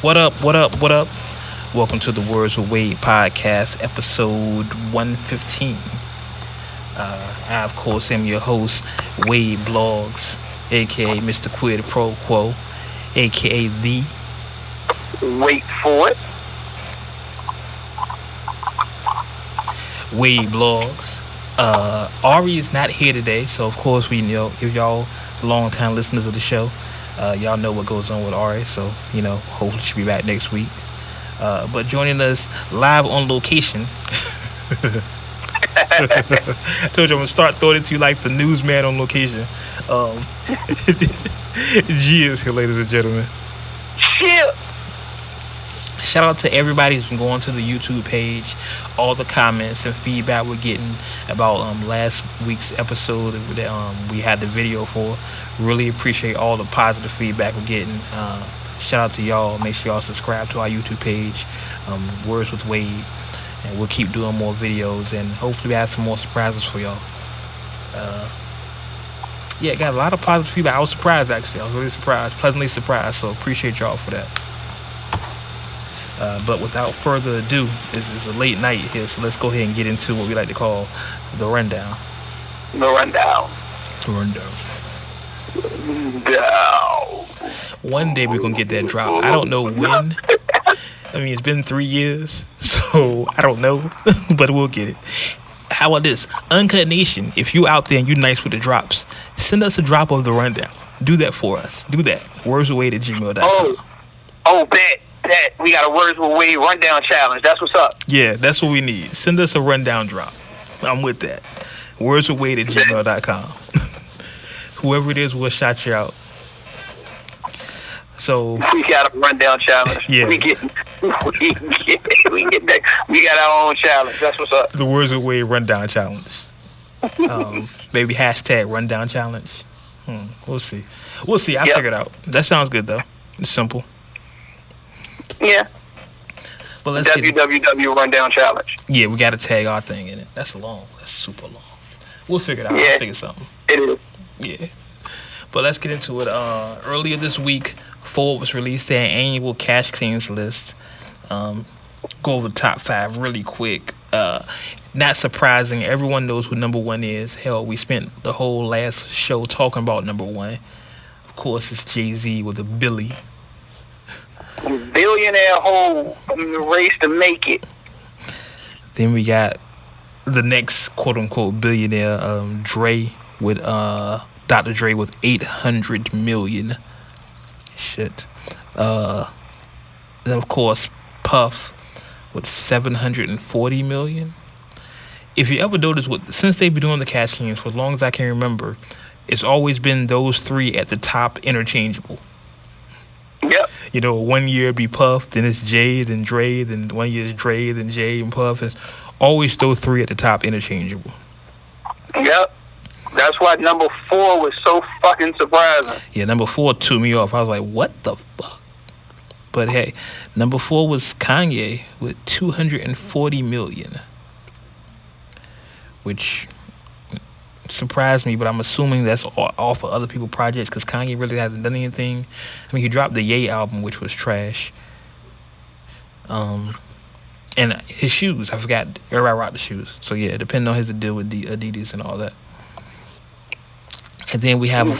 What up, what up, what up? Welcome to the Words with Wade podcast, episode 115. I, of course, am your host, Wade Blogs, a.k.a. Mr. Quid Pro Quo, a.k.a. The... Wait for it. Wade Blogs. Ari is not here today, so of course we know, if y'all long-time listeners of the show, y'all know what goes on with Ari, so, hopefully she'll be back next week. But joining us live on location, I told you I'm going to start throwing it to you like the newsman on location. G is here, ladies and gentlemen. Shit. Shout out to everybody who's been going to the YouTube page, all the comments and feedback we're getting about last week's episode that we had the video for. Really appreciate all the positive feedback we're getting. Shout out to y'all. Make sure y'all subscribe to our YouTube page, Words with Wade, and we'll keep doing more videos and hopefully we have some more surprises for y'all. Got a lot of positive feedback. I was surprised, actually. I was really surprised, pleasantly surprised, so appreciate y'all for that. But without further ado, it's a late night here, so let's go ahead and get into what we like to call the rundown. The rundown. One day we're going to get that drop. I don't know when. I mean, it's been 3 years, so I don't know, but we'll get it. How about this? Uncut Nation, if you out there and you nice with the drops, send us a drop of the rundown. Do that for us. Do that. WordsWithWade@gmail.com. Bet. We got a Words with Wade rundown challenge. That's what's up. Yeah, that's what we need. Send us a rundown drop. I'm with that. WordsWithWade@gmail.com. Whoever it is, we'll shout you out. So we got a rundown challenge. Yeah. We get that. We got our own challenge. That's what's up. The Words with Wade rundown challenge. Maybe hashtag rundown challenge. We'll see. I figured out. That sounds good though. It's simple. Yeah. But let's www rundown challenge. Yeah, we got to tag our thing in it. That's long. That's super long. We'll figure it out. Yeah. I'll figure something. It is. Yeah. But let's get into it. Earlier this week, Forbes released their annual cash cleans list. Go over the top 5 really quick. Not surprising. Everyone knows who number 1 is. Hell, we spent the whole last show talking about number 1. Of course, it's Jay-Z with a Billy. Billionaire whole race to make it. Then we got the next quote-unquote billionaire, Dre with Dr. Dre with 800 million. Shit. Then of course Puff with 740 million. If you ever notice, since they've been doing the cash games for as long as I can remember, it's always been those 3 at the top, interchangeable. Yep. 1 year it'd be Puff, then it's Jay, then Dre, then 1 year it's Dre, then Jay and Puff. It's always those 3 at the top, interchangeable. Yep. That's why number 4 was so fucking surprising. Yeah, number 4 threw me off. I was like, what the fuck? But hey, number 4 was Kanye with 240 million. Which surprised me, but I'm assuming that's all for other people's projects because Kanye really hasn't done anything. I mean, he dropped the Ye album, which was trash. And his shoes, I forgot, everybody rocked the shoes. So yeah, depending on his deal with the Adidas and all that. And then we have, I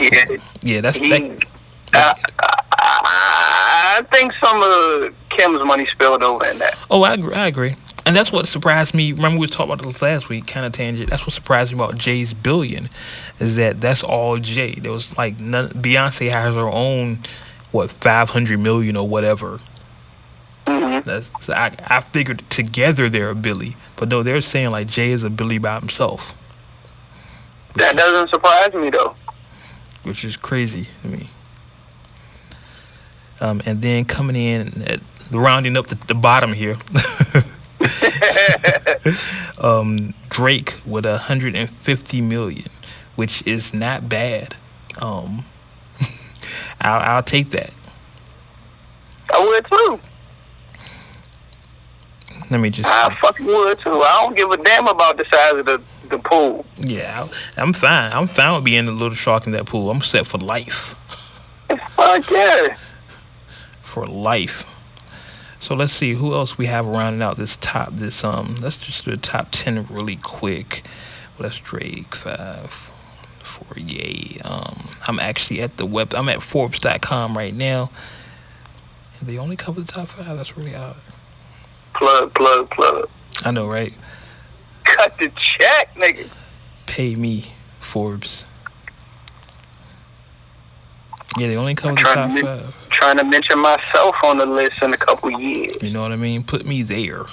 think some of Kim's money spilled over in that. Oh, I agree. And that's what surprised me. Remember we were talking about this last week, kind of tangent. That's what surprised me about Jay's billion, is that's all Jay. There was like none. Beyonce has her own, 500 million or whatever. Mm-hmm. So I figured together they're a Billy, but no, they're saying like Jay is a Billy by himself. That doesn't surprise me though. Which is crazy to me. And then coming in, rounding up the bottom here. Drake with 150 million, which is not bad. I'll take that. I would too. Let me just. I fucking would too. I don't give a damn about the size of the pool. Yeah, I'm fine. I'm fine with being a little shark in that pool. I'm set for life. Fuck yeah. For life. So let's see who else we have rounding out this top. Let's just do the top 10 really quick. Well, that's Drake 5. For Ye. I'm actually at the web. I'm at Forbes.com right now. And they only cover the top 5. That's really odd. Plug. I know, right? Cut the check, nigga. Pay me, Forbes. Yeah, they only cover the top 5. Trying to mention myself on the list in a couple years. You know what I mean? Put me there.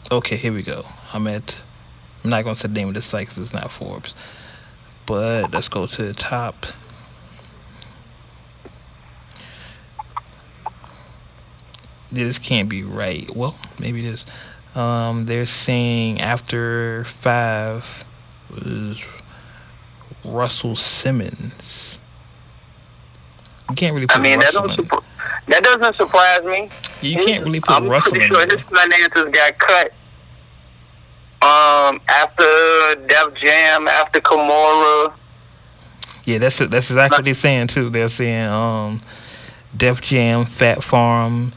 Okay, here we go. I'm not going to say the name of this site because it's not Forbes. But let's go to the top. This can't be right. Well, maybe it is. They're saying after 5 was Russell Simmons. You can't really put Russell in. That doesn't surprise me. You can't really put Russell in. I'm pretty sure his finances got cut. After Def Jam, after Kimura. Yeah, that's exactly what they're saying too. They're saying Def Jam, Fat Farm,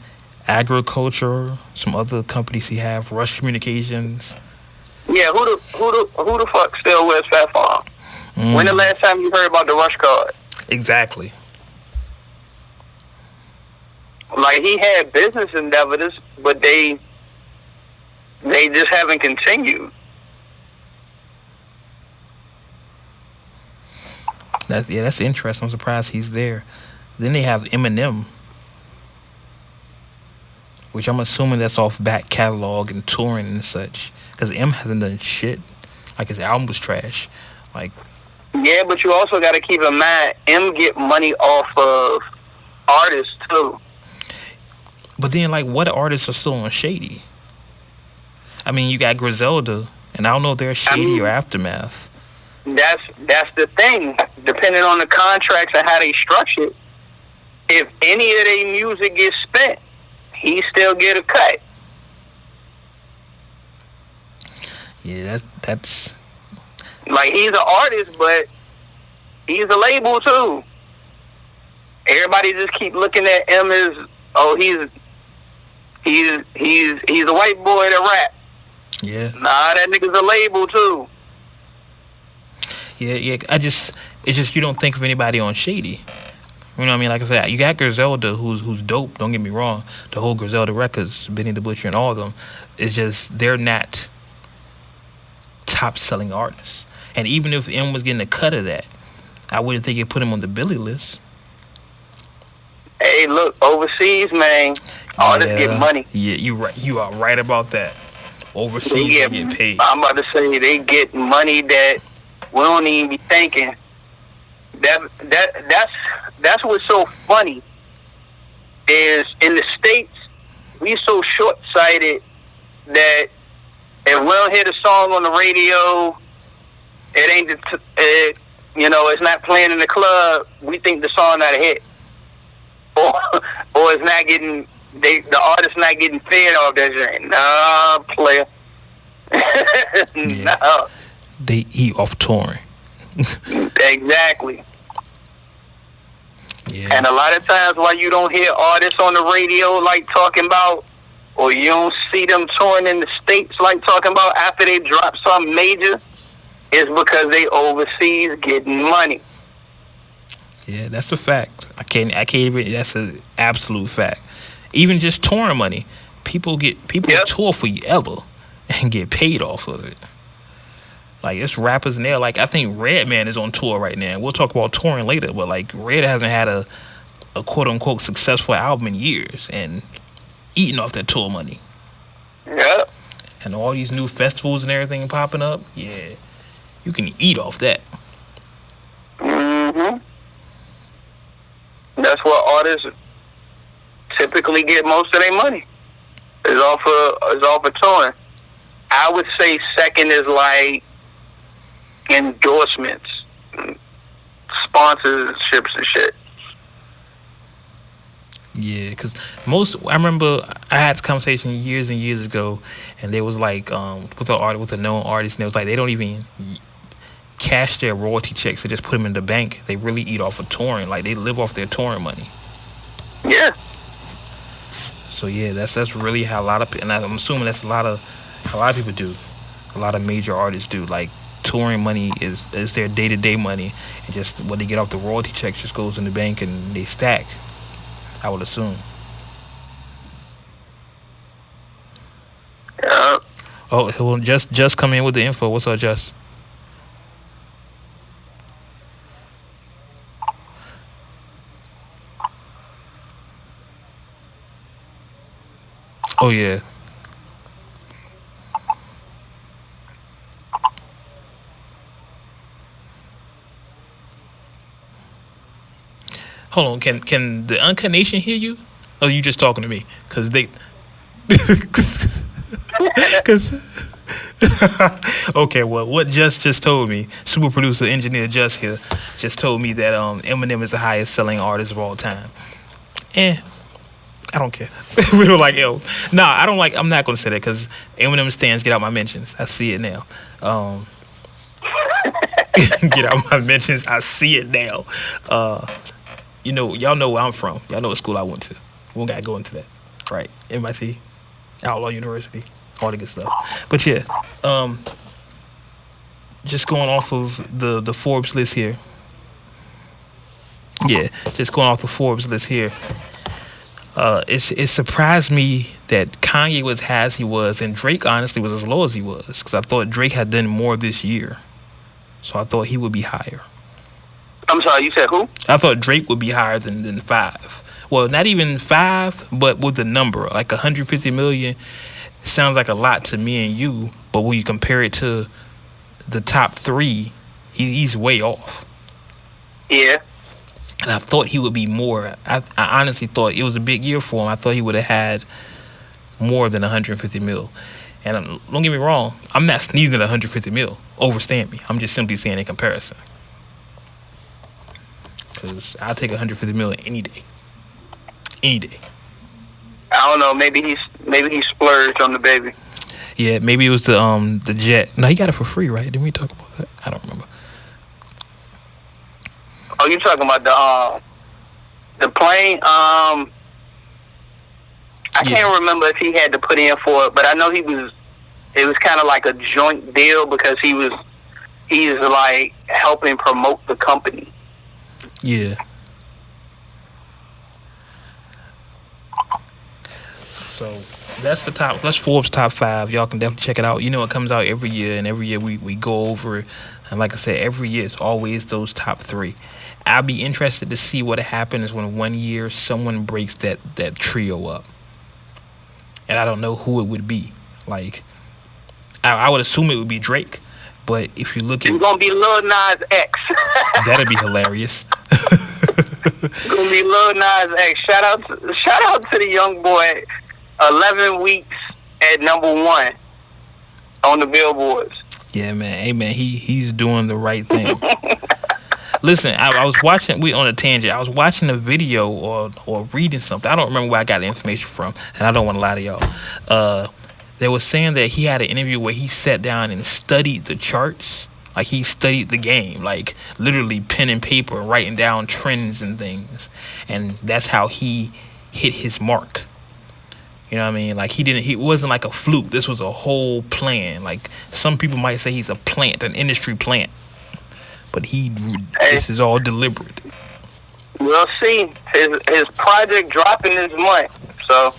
Agriculture, some other companies he have, Rush Communications. Yeah, who the fuck still wears Fat Farm? When the last time you heard about the Rush card? Exactly. Like, he had business endeavors, but they just haven't continued. That's interesting. I'm surprised he's there. Then they have Eminem, which I'm assuming that's off back catalog and touring and such. Because M hasn't done shit. Like, his album was trash. Like, yeah, but you also got to keep in mind, M get money off of artists too. But then, like, what artists are still on Shady? I mean, you got Griselda, and I don't know if they're Shady or Aftermath. That's the thing. Depending on the contracts and how they structure it, if any of their music gets spent, he still get a cut. Yeah, that's like, he's an artist, but he's a label too. Everybody just keep looking at him as, oh, he's a white boy that rap. Yeah. Nah, that nigga's a label too. Yeah. It's just you don't think of anybody on Shady. You know what I mean? Like I said, you got Griselda, who's dope. Don't get me wrong. The whole Griselda records, Benny the Butcher, and all of them. It's just they're not top selling artists. And even if M was getting a cut of that, I wouldn't think it put him on the Billy list. Hey, look, overseas, man, artists get money. Yeah, you are right about that. Overseas, they get paid. I'm about to say they get money that we don't even be thinking. That's what's so funny is in the States we so short-sighted that if we don't hear the song on the radio, it ain't it's not playing in the club, we think the song not a hit, or it's not getting the artist not getting fed off that joint. Nah, player. Yeah. No. They eat off touring. Exactly. Yeah. And a lot of times why you don't hear artists on the radio like talking about, or you don't see them touring in the States like talking about after they drop something major, is because they overseas getting money. Yeah, that's a fact. I can't even. That's an absolute fact. Even just touring money, people tour forever and get paid off of it. Like, it's rappers in there. Like, I think Redman is on tour right now. We'll talk about touring later, but like, Red hasn't had a quote unquote successful album in years and eating off that tour money. Yeah. And all these new festivals and everything popping up, yeah, you can eat off that. Mm-hmm. That's where artists typically get most of their money. Is off of touring. I would say second is like endorsements, sponsorships and shit. Yeah, because I remember I had this conversation years and years ago, and there was like with a known artist, and it was like they don't even cash their royalty checks; they just put them in the bank. They really eat off of touring, like they live off their touring money. Yeah. So yeah, that's really how a lot of people, and I'm assuming that's how a lot of people do. A lot of major artists do. Like touring money is their day-to-day money, and just what they get off the royalty checks just goes in the bank and they stack. I would assume. Yeah. Oh, well, just come in with the info. What's up, Just? Oh yeah. Hold on. Can the Uncut Nation hear you? Oh, you just talking to me? Cause they. Cause. Okay, well, what just told me, super producer engineer Just here, just told me that Eminem is the highest selling artist of all time. I don't care. We don't like yo. Nah, I don't like. I'm not gonna say that because Eminem stands. Get out my mentions. I see it now. Get out my mentions. I see it now. Y'all know where I'm from. Y'all know what school I went to. We don't gotta go into that, right? MIT, Outlaw University, all the good stuff. But yeah, just going off of the Forbes list here. Yeah, just going off the Forbes list here. It surprised me that Kanye was as he was, and Drake honestly was as low as he was, because I thought Drake had done more this year, so I thought he would be higher. I'm sorry, you said who? I thought Drake would be higher than 5. Well, not even 5, but with the number like 150 million sounds like a lot to me and you, but when you compare it to the top 3, he's way off. Yeah. And I thought he would be more. I honestly thought it was a big year for him. I thought he would have had more than 150 mil. And don't get me wrong, I'm not sneezing at 150 mil. Overstand me. I'm just simply saying in comparison. Because I'll take 150 mil any day. Any day. I don't know. Maybe he splurged on the baby. Yeah, maybe it was the jet. No, he got it for free, right? Didn't we talk about that? I don't remember. Oh, you talking about the plane? I can't remember if he had to put in for it, but I know it was kind of like a joint deal because he's like helping promote the company. Yeah. So that's Forbes top 5. Y'all can definitely check it out. You know, it comes out every year, and every year we go over it. And like I said, every year it's always those top 3. I'll be interested to see what happens when one year someone breaks that trio up. And I don't know who it would be. Like, I would assume it would be Drake. But if you look at... It's going to be Lil Nas X. That'd be hilarious. It's going to be Lil Nas X. Shout out to the young boy. 11 weeks at number 1 on the Billboards. Yeah, man. Hey, man, he's doing the right thing. Listen, I was watching, we on a tangent, I was watching a video or reading something. I don't remember where I got the information from, and I don't want to lie to y'all. They were saying that he had an interview where he sat down and studied the charts. Like, he studied the game, like, literally pen and paper, writing down trends and things. And that's how he hit his mark. You know what I mean? Like, he wasn't like a fluke. This was a whole plan. Like, some people might say he's a plant, an industry plant. But this is all deliberate. We'll see. His project dropping this month, so.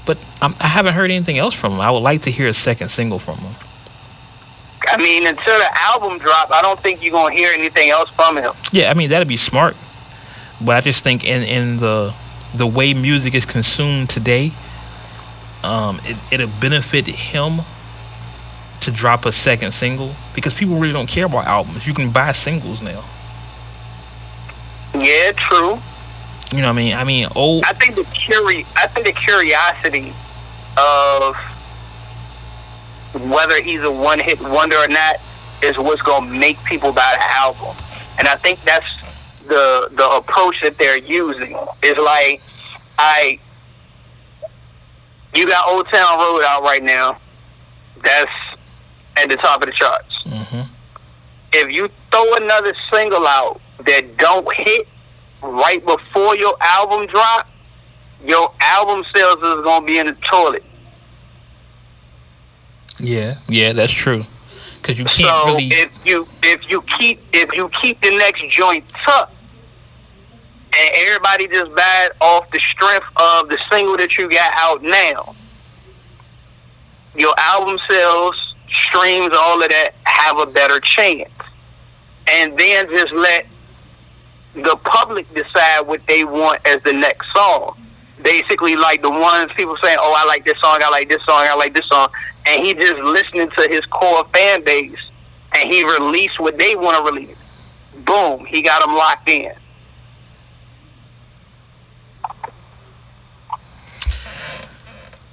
But I haven't heard anything else from him. I would like to hear a second single from him. I mean, until the album drop, I don't think you're going to hear anything else from him. Yeah, I mean, that'd be smart. But I just think in the way music is consumed today, it'll benefit him to drop a second single because people really don't care about albums. You can buy singles now. Yeah, true. You know what I mean? I think the curiosity of whether he's a one-hit wonder or not is what's gonna make people buy the album. And I think that's the approach that they're using. Is like, you got Old Town Road out right now. That's at the top of the charts. Mm-hmm. If you throw another single out that don't hit right before your album drop, your album sales is gonna be in the toilet. Yeah, that's true. Because you can't So really. if you keep the next joint tucked, and everybody just buys off the strength of the single that you got out now, your album sales, streams, all of that have a better chance. And then just let the public decide what they want as the next song. Basically, like the ones people saying, "Oh, I like this song, I like this song, I like this song," and he just listening to his core fan base, and he released what they want to release. Boom, he got them locked in.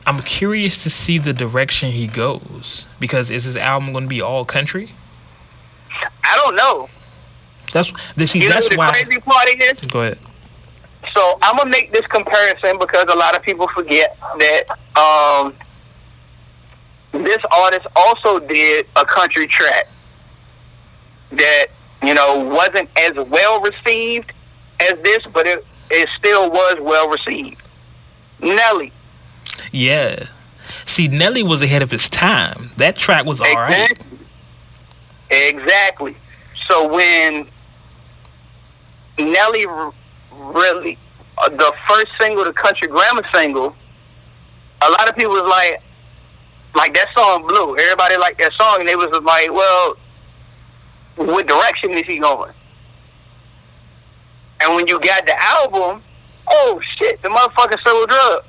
I'm curious to see the direction he goes, because is his album going to be all country? I don't know. That's the why. Crazy part is. Go ahead. So I'm gonna make this comparison because a lot of people forget that this artist also did a country track that wasn't as well received as this, but it still was well received. Nelly. Yeah. See, Nelly was ahead of his time. That track was all right. Exactly. So when Nelly really, the first single, the country grammar single, a lot of people was like that song blew. Everybody liked that song, and they was like, well, what direction is he going? And when you got the album, oh shit, the motherfucker sold drugs.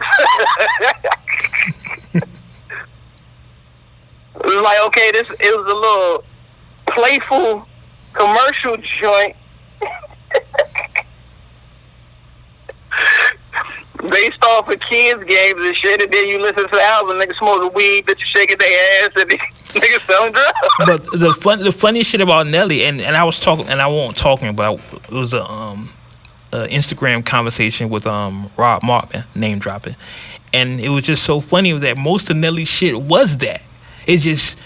It was like, okay, it was a little playful commercial joint based off of kids' games and shit, and then you listen to the album, niggas smoking weed, bitches shaking their ass, and niggas selling drugs. But the funny shit about Nelly, and I was talking, and I won't talking, but it was a Instagram conversation with Rob Martman, name dropping, and it was just so funny that most of Nelly's shit was that. It just,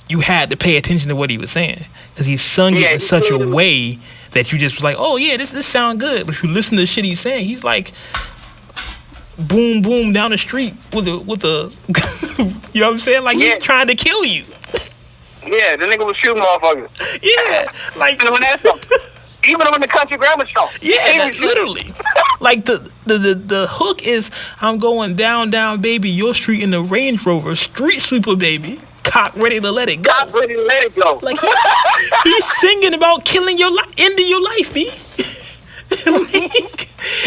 you had to pay attention to what he was saying, because he sung it in such a way that you just was like, oh yeah, this sound good. But if you listen to the shit he's saying, he's like, boom boom down the street with a you know what I'm saying? Like, he's trying to kill you. Yeah, the nigga was shooting motherfuckers. Yeah, like even when that song, even when the country grammar song. Yeah, literally. Like the hook is, I'm going down baby, your street in the Range Rover, street sweeper baby, cock ready to let it go. Cock ready to let it go. Like he's singing about killing your life, ending your life, B.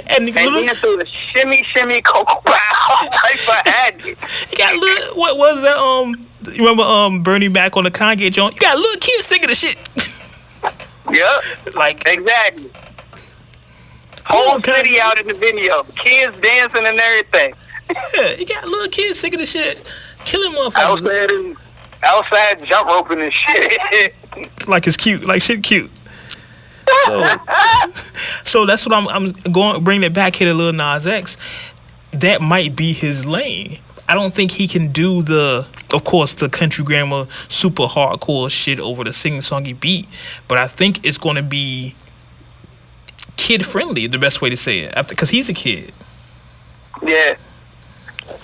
and then through the shimmy cocoa pow type of ad. He got little, what was that? You remember Bernie Mac on the Kanye joint? You got little kids singing the shit. Yep. Like, exactly. Whole city out in the video, kids dancing and everything. Yeah, you got little kids singing the shit, killing motherfuckers. Outside jump roping and shit. Like it's cute, like shit cute. So that's what I'm going to bring it back here to Lil Nas X. That might be his lane. I don't think he can do of course, the country grammar, super hardcore shit over the sing-songy beat. But I think it's going to be kid-friendly, the best way to say it, because he's a kid. Yeah.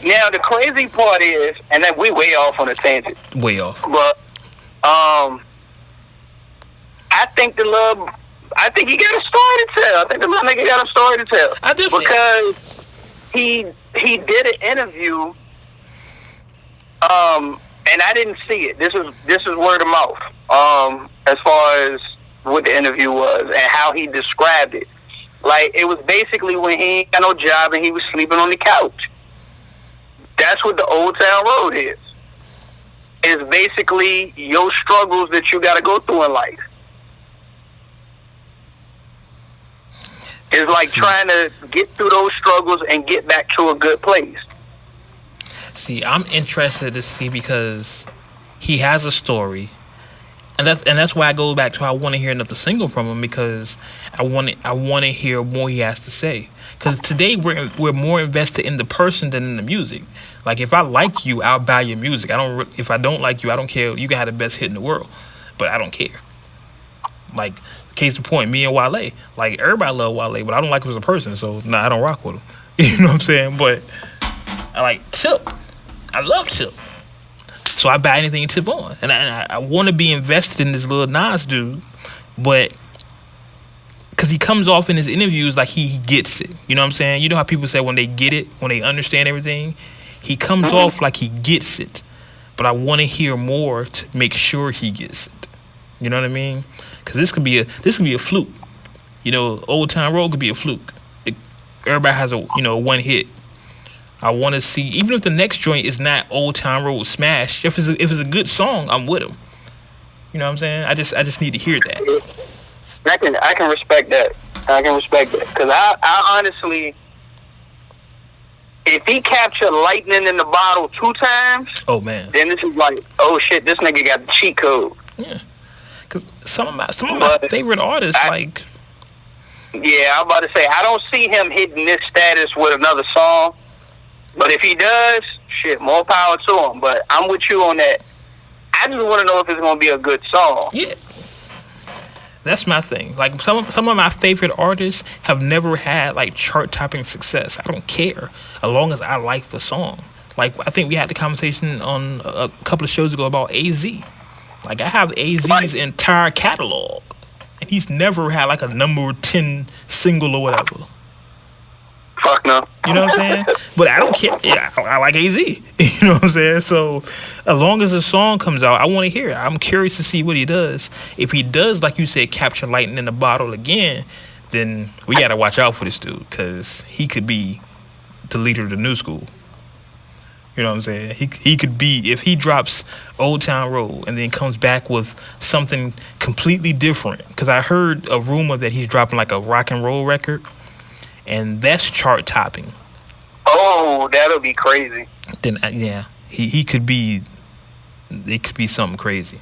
Now, the crazy part is, and then we way off on a tangent. Way off. But, I think he got a story to tell. I think the little nigga got a story to tell. Because he did an interview, and I didn't see it. This is word of mouth, as far as what the interview was and how he described it. Like, it was basically when he ain't got no job and he was sleeping on the couch. That's what the Old Town Road is. It's basically your struggles that you got to go through in life. It's like trying to get through those struggles and get back to a good place. See, I'm interested to see, because he has a story, and that's why I go back to, I want to hear another single from him, because I want to hear more he has to say. Because today we're more invested in the person than in the music. Like, if I like you, I'll buy your music. If I don't like you, I don't care. You can have the best hit in the world, but I don't care. Like, case in point, me and Wale. Like, everybody love Wale, but I don't like him as a person, so I don't rock with him. You know what I'm saying? But I like Tip. I love Tip. So I buy anything Tip on. And I want to be invested in this Lil Nas dude, but because he comes off in his interviews like he gets it. You know what I'm saying? You know how people say when they get it, when they understand everything? He comes off like he gets it. But I want to hear more to make sure he gets it. You know what I mean? Because this could be a fluke. You know, Old Town Road could be a fluke. Everybody has a one hit. I want to see, even if the next joint is not Old Town Road smash, if it's a good song, I'm with him. You know what I'm saying? I just need to hear that. I can respect that. I can respect that because I honestly, if he captured lightning in the bottle 2 times, oh man, then this is like, oh shit, this nigga got the cheat code. Yeah, because some of my favorite artists Yeah, I'm about to say I don't see him hitting this status with another song, but if he does, shit, more power to him. But I'm with you on that. I just want to know if it's gonna be a good song. Yeah. That's my thing. Like some of my favorite artists have never had like chart topping success. I don't care as long as I like the song. Like I think we had the conversation on a couple of shows ago about AZ. Like I have AZ's entire catalog, and he's never had like a number 10 single or whatever. Fuck no. You know what I'm saying? But I don't care. Yeah, I like AZ. You know what I'm saying? So as long as the song comes out, I want to hear it. I'm curious to see what he does. If he does, like you said, capture lightning in the bottle again, then we got to watch out for this dude because he could be the leader of the new school. You know what I'm saying? He could be, if he drops Old Town Road and then comes back with something completely different. Because I heard a rumor that he's dropping like a rock and roll record. And that's chart topping. Oh, that'll be crazy. Then yeah, he could be. It could be something crazy.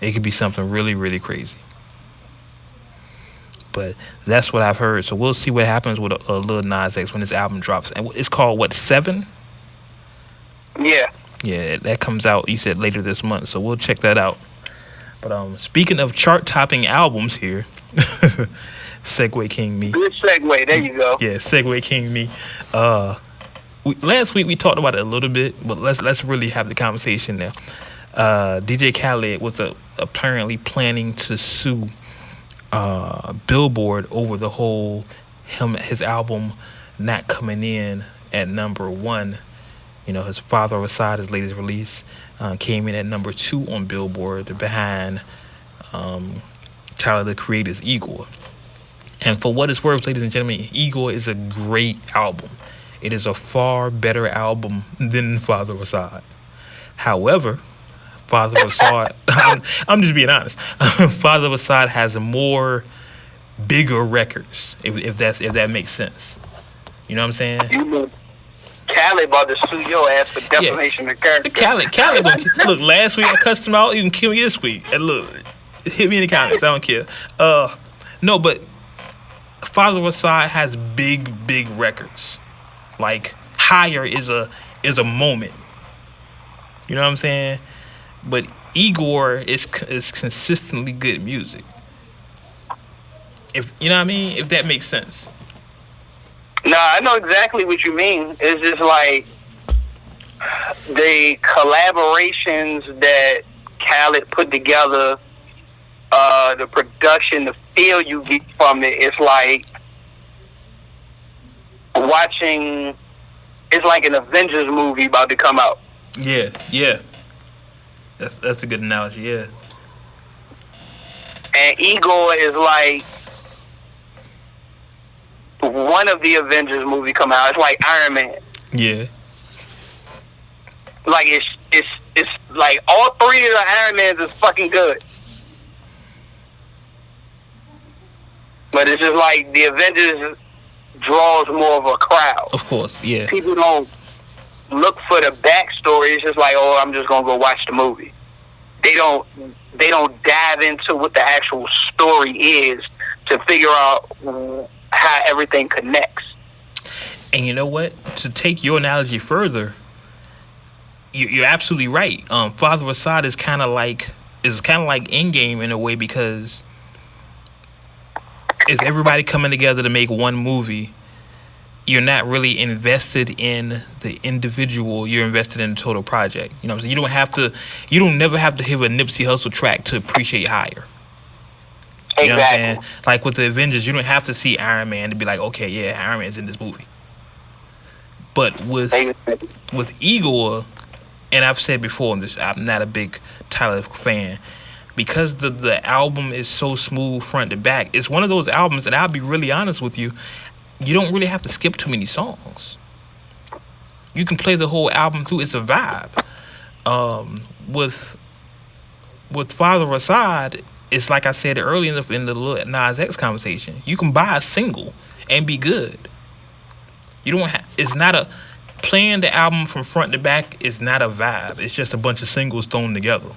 It could be something really, really crazy. But that's what I've heard. So we'll see what happens with a Lil Nas X when this album drops. And it's called what, 7? Yeah. Yeah, that comes out. You said later this month, so we'll check that out. But speaking of chart topping albums here. Segway King me. Good segue. There you go. Yeah, Segway King me. Last week we talked about it a little bit, but let's really have the conversation now. DJ Khaled was apparently planning to sue Billboard over the whole his album not coming in at number 1. You know, his Father of a Side, his latest release, came in at number 2 on Billboard behind Tyler the Creator's Igor. And for what it's worth, ladies and gentlemen, Igor is a great album. It is a far better album than Father of a Side. However, Father of a Side, I'm just being honest. Father of a Side has more bigger records, if that makes sense. You know what I'm saying? Khaled about to sue your ass for defamation of character. Khaled, look, last week I cussed him out. You can kill me this week. And look, hit me in the comments. I don't care. No, but Father of a Side has big records. Like Higher is a moment. You know what I'm saying? But Igor is consistently good music. If you know what I mean, if that makes sense. No, I know exactly what you mean. It's just like the collaborations that Khaled put together, the production, the feel you get from it. It's like watching. It's like an Avengers movie about to come out. Yeah. That's a good analogy. Yeah. And Igor is like one of the Avengers movie come out. It's like Iron Man. Yeah. Like it's like all 3 of the Iron Mans is fucking good. But it's just like the Avengers draws more of a crowd. Of course, yeah. People don't look for the backstory. It's just like, oh, I'm just gonna go watch the movie. They don't dive into what the actual story is to figure out how everything connects. And you know what? To take your analogy further, you're absolutely right. Father of a Side is kind of like Endgame in a way because it's everybody coming together to make one movie, you're not really invested in the individual. You're invested in the total project. You know what I'm saying? You don't never have to hear a Nipsey Hussle track to appreciate Higher. You know what I'm saying? Like with the Avengers, you don't have to see Iron Man to be like, okay, yeah, Iron Man's in this movie. But with Igor, and I've said before, I'm not a big Tyler fan, because the album is so smooth front to back. It's one of those albums, and I'll be really honest with you, you don't really have to skip too many songs. You can play the whole album through. It's a vibe. With Father Assad, it's like I said earlier in the Lil Nas X conversation. You can buy a single and be good. You don't have. It's not a playing the album from front to back is not a vibe. It's just a bunch of singles thrown together.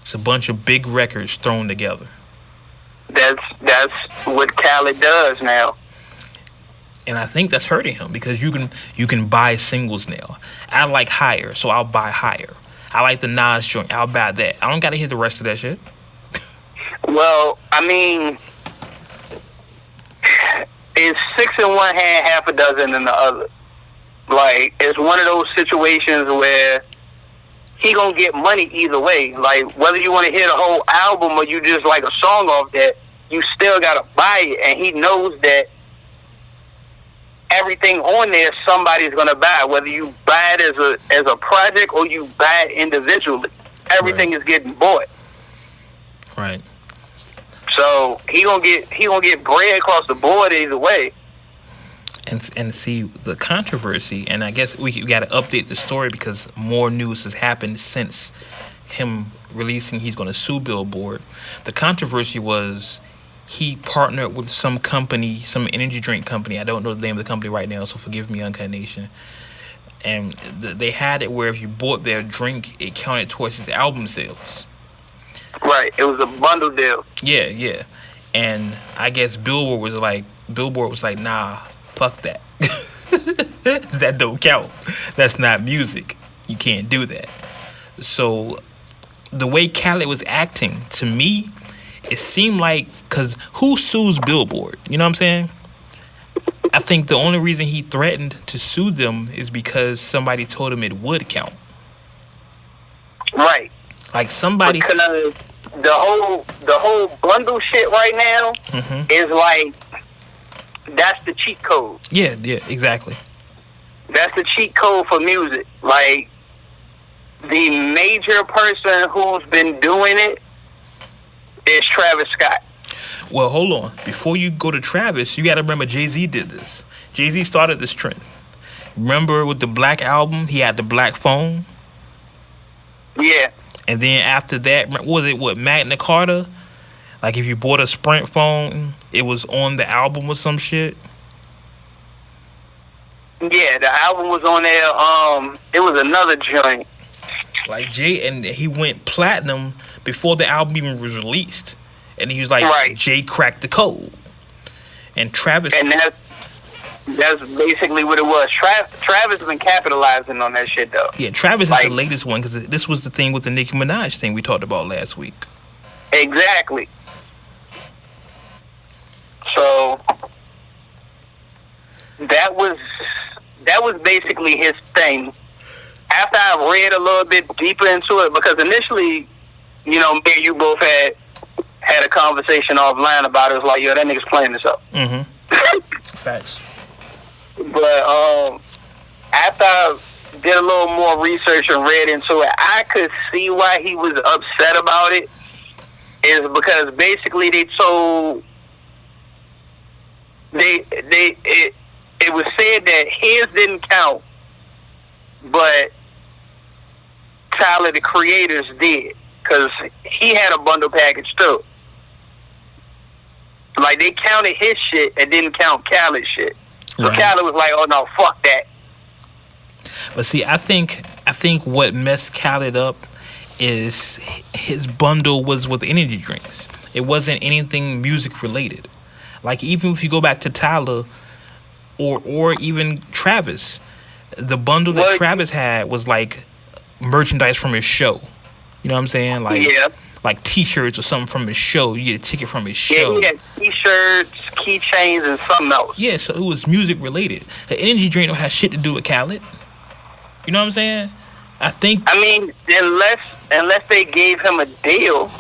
It's a bunch of big records thrown together. That's what Khaled does now. And I think that's hurting him because you can buy singles now. I like Higher, so I'll buy Higher. I like the Nas joint, I'll buy that. I don't gotta hear the rest of that shit. Well, I mean, it's 6 in one hand, half a dozen in the other. Like, it's one of those situations where he gonna get money either way. Like, whether you want to hear the whole album or you just like a song off that, you still gotta buy it. And he knows that everything on there somebody's gonna buy, whether you buy it as a project or you buy it individually. Everything is getting bought. Right. So he gonna get bread across the board either way. And see the controversy, and I guess we got to update the story because more news has happened since him releasing he's going to sue Billboard. The controversy was he partnered with some company, some energy drink company. I don't know the name of the company right now, so forgive me, Uncut Nation. And they had it where if you bought their drink, it counted towards his album sales. Right, it was a bundle deal. Yeah. And I guess Billboard was like, nah, fuck that. That don't count. That's not music. You can't do that. So the way Khaled was acting, to me, it seemed like, because who sues Billboard? You know what I'm saying? I think the only reason he threatened to sue them is because somebody told him it would count. Right. Like somebody. Because the whole bundle shit right now is like, that's the cheat code. Yeah, exactly. That's the cheat code for music. Like, the major person who's been doing it is Travis Scott. Well, hold on. Before you go to Travis, you got to remember Jay-Z did this. Jay-Z started this trend. Remember with the Black album, he had the Black phone? Yeah. And then after that, was Magna Carta? Like if you bought a Sprint phone, it was on the album or some shit? Yeah, the album was on there. It was another joint. Like Jay, and he went platinum before the album even was released. And he was like, right. Jay cracked the code. And Travis... And that's basically what it was. Travis has been capitalizing on that shit, though. Yeah, Travis is the latest one, because this was the thing with the Nicki Minaj thing we talked about last week. Exactly. So that was basically his thing. After I read a little bit deeper into it, because initially, me and you both had a conversation offline about it. It was like, yo, that nigga's playing this up. Facts. But after I did a little more research and read into it, I could see why he was upset about it. Is because basically they told it was said that his didn't count, but Tyler the Creator's did, because he had a bundle package too. Like they counted his shit and didn't count Khaled's shit. So right. Khaled was like, "Oh no, fuck that." But see, I think what messed Khaled up is his bundle was with energy drinks. It wasn't anything music related. Like even if you go back to Tyler or even Travis, the bundle that Travis had was like merchandise from his show. You know what I'm saying? Like like T-shirts or something from his show. You get a ticket from his show. Yeah, he had T-shirts, keychains, and something else. Yeah, so it was music related. The energy drink don't have shit to do with Khaled. You know what I'm saying? I mean, unless they gave him a deal.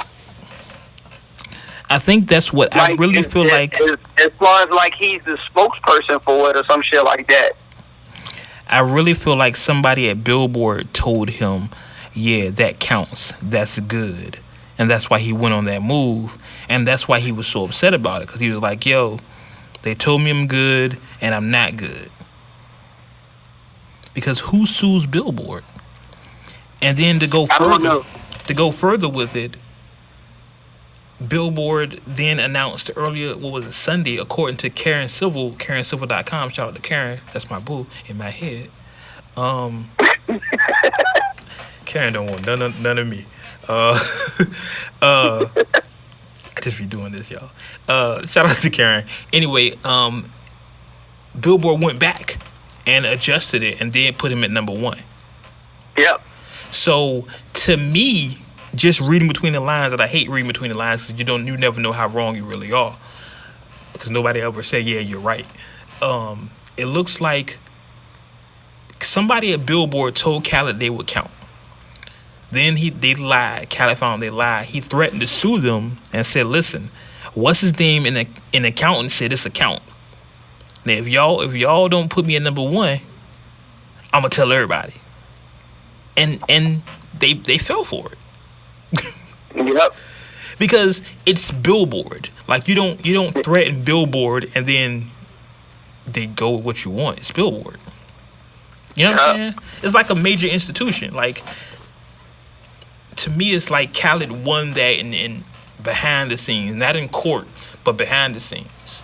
I think that's what I really feel like. As far as like he's the spokesperson for it or some shit like that. I really feel like somebody at Billboard told him, yeah, that counts. That's good. And that's why he went on that move. And that's why he was so upset about it. Because he was like, yo, they told me I'm good and I'm not good. Because who sues Billboard? And then to go further with it, Billboard then announced earlier, Sunday, according to Karen Civil, KarenCivil.com, shout out to Karen, that's my boo in my head. Karen don't want none of me. I just be doing this, y'all. Shout out to Karen. Anyway, Billboard went back and adjusted it and then put him at number 1. Yep. So to me, just reading between the lines, and I hate reading between the lines because you never know how wrong you really are, because nobody ever say, yeah, you're right. It looks like somebody at Billboard told Khaled they would count. Then they lied. Khaled found they lied. He threatened to sue them and said, listen, what's his name in the accountant said it's a count. Now if y'all don't put me at number 1, I'm gonna tell everybody. And they fell for it. Yep. Because it's Billboard. Like you don't threaten Billboard and then they go with what you want. It's Billboard. You know what I'm saying? It's like a major institution. Like, to me, it's like Khaled won that in behind the scenes, not in court, but behind the scenes.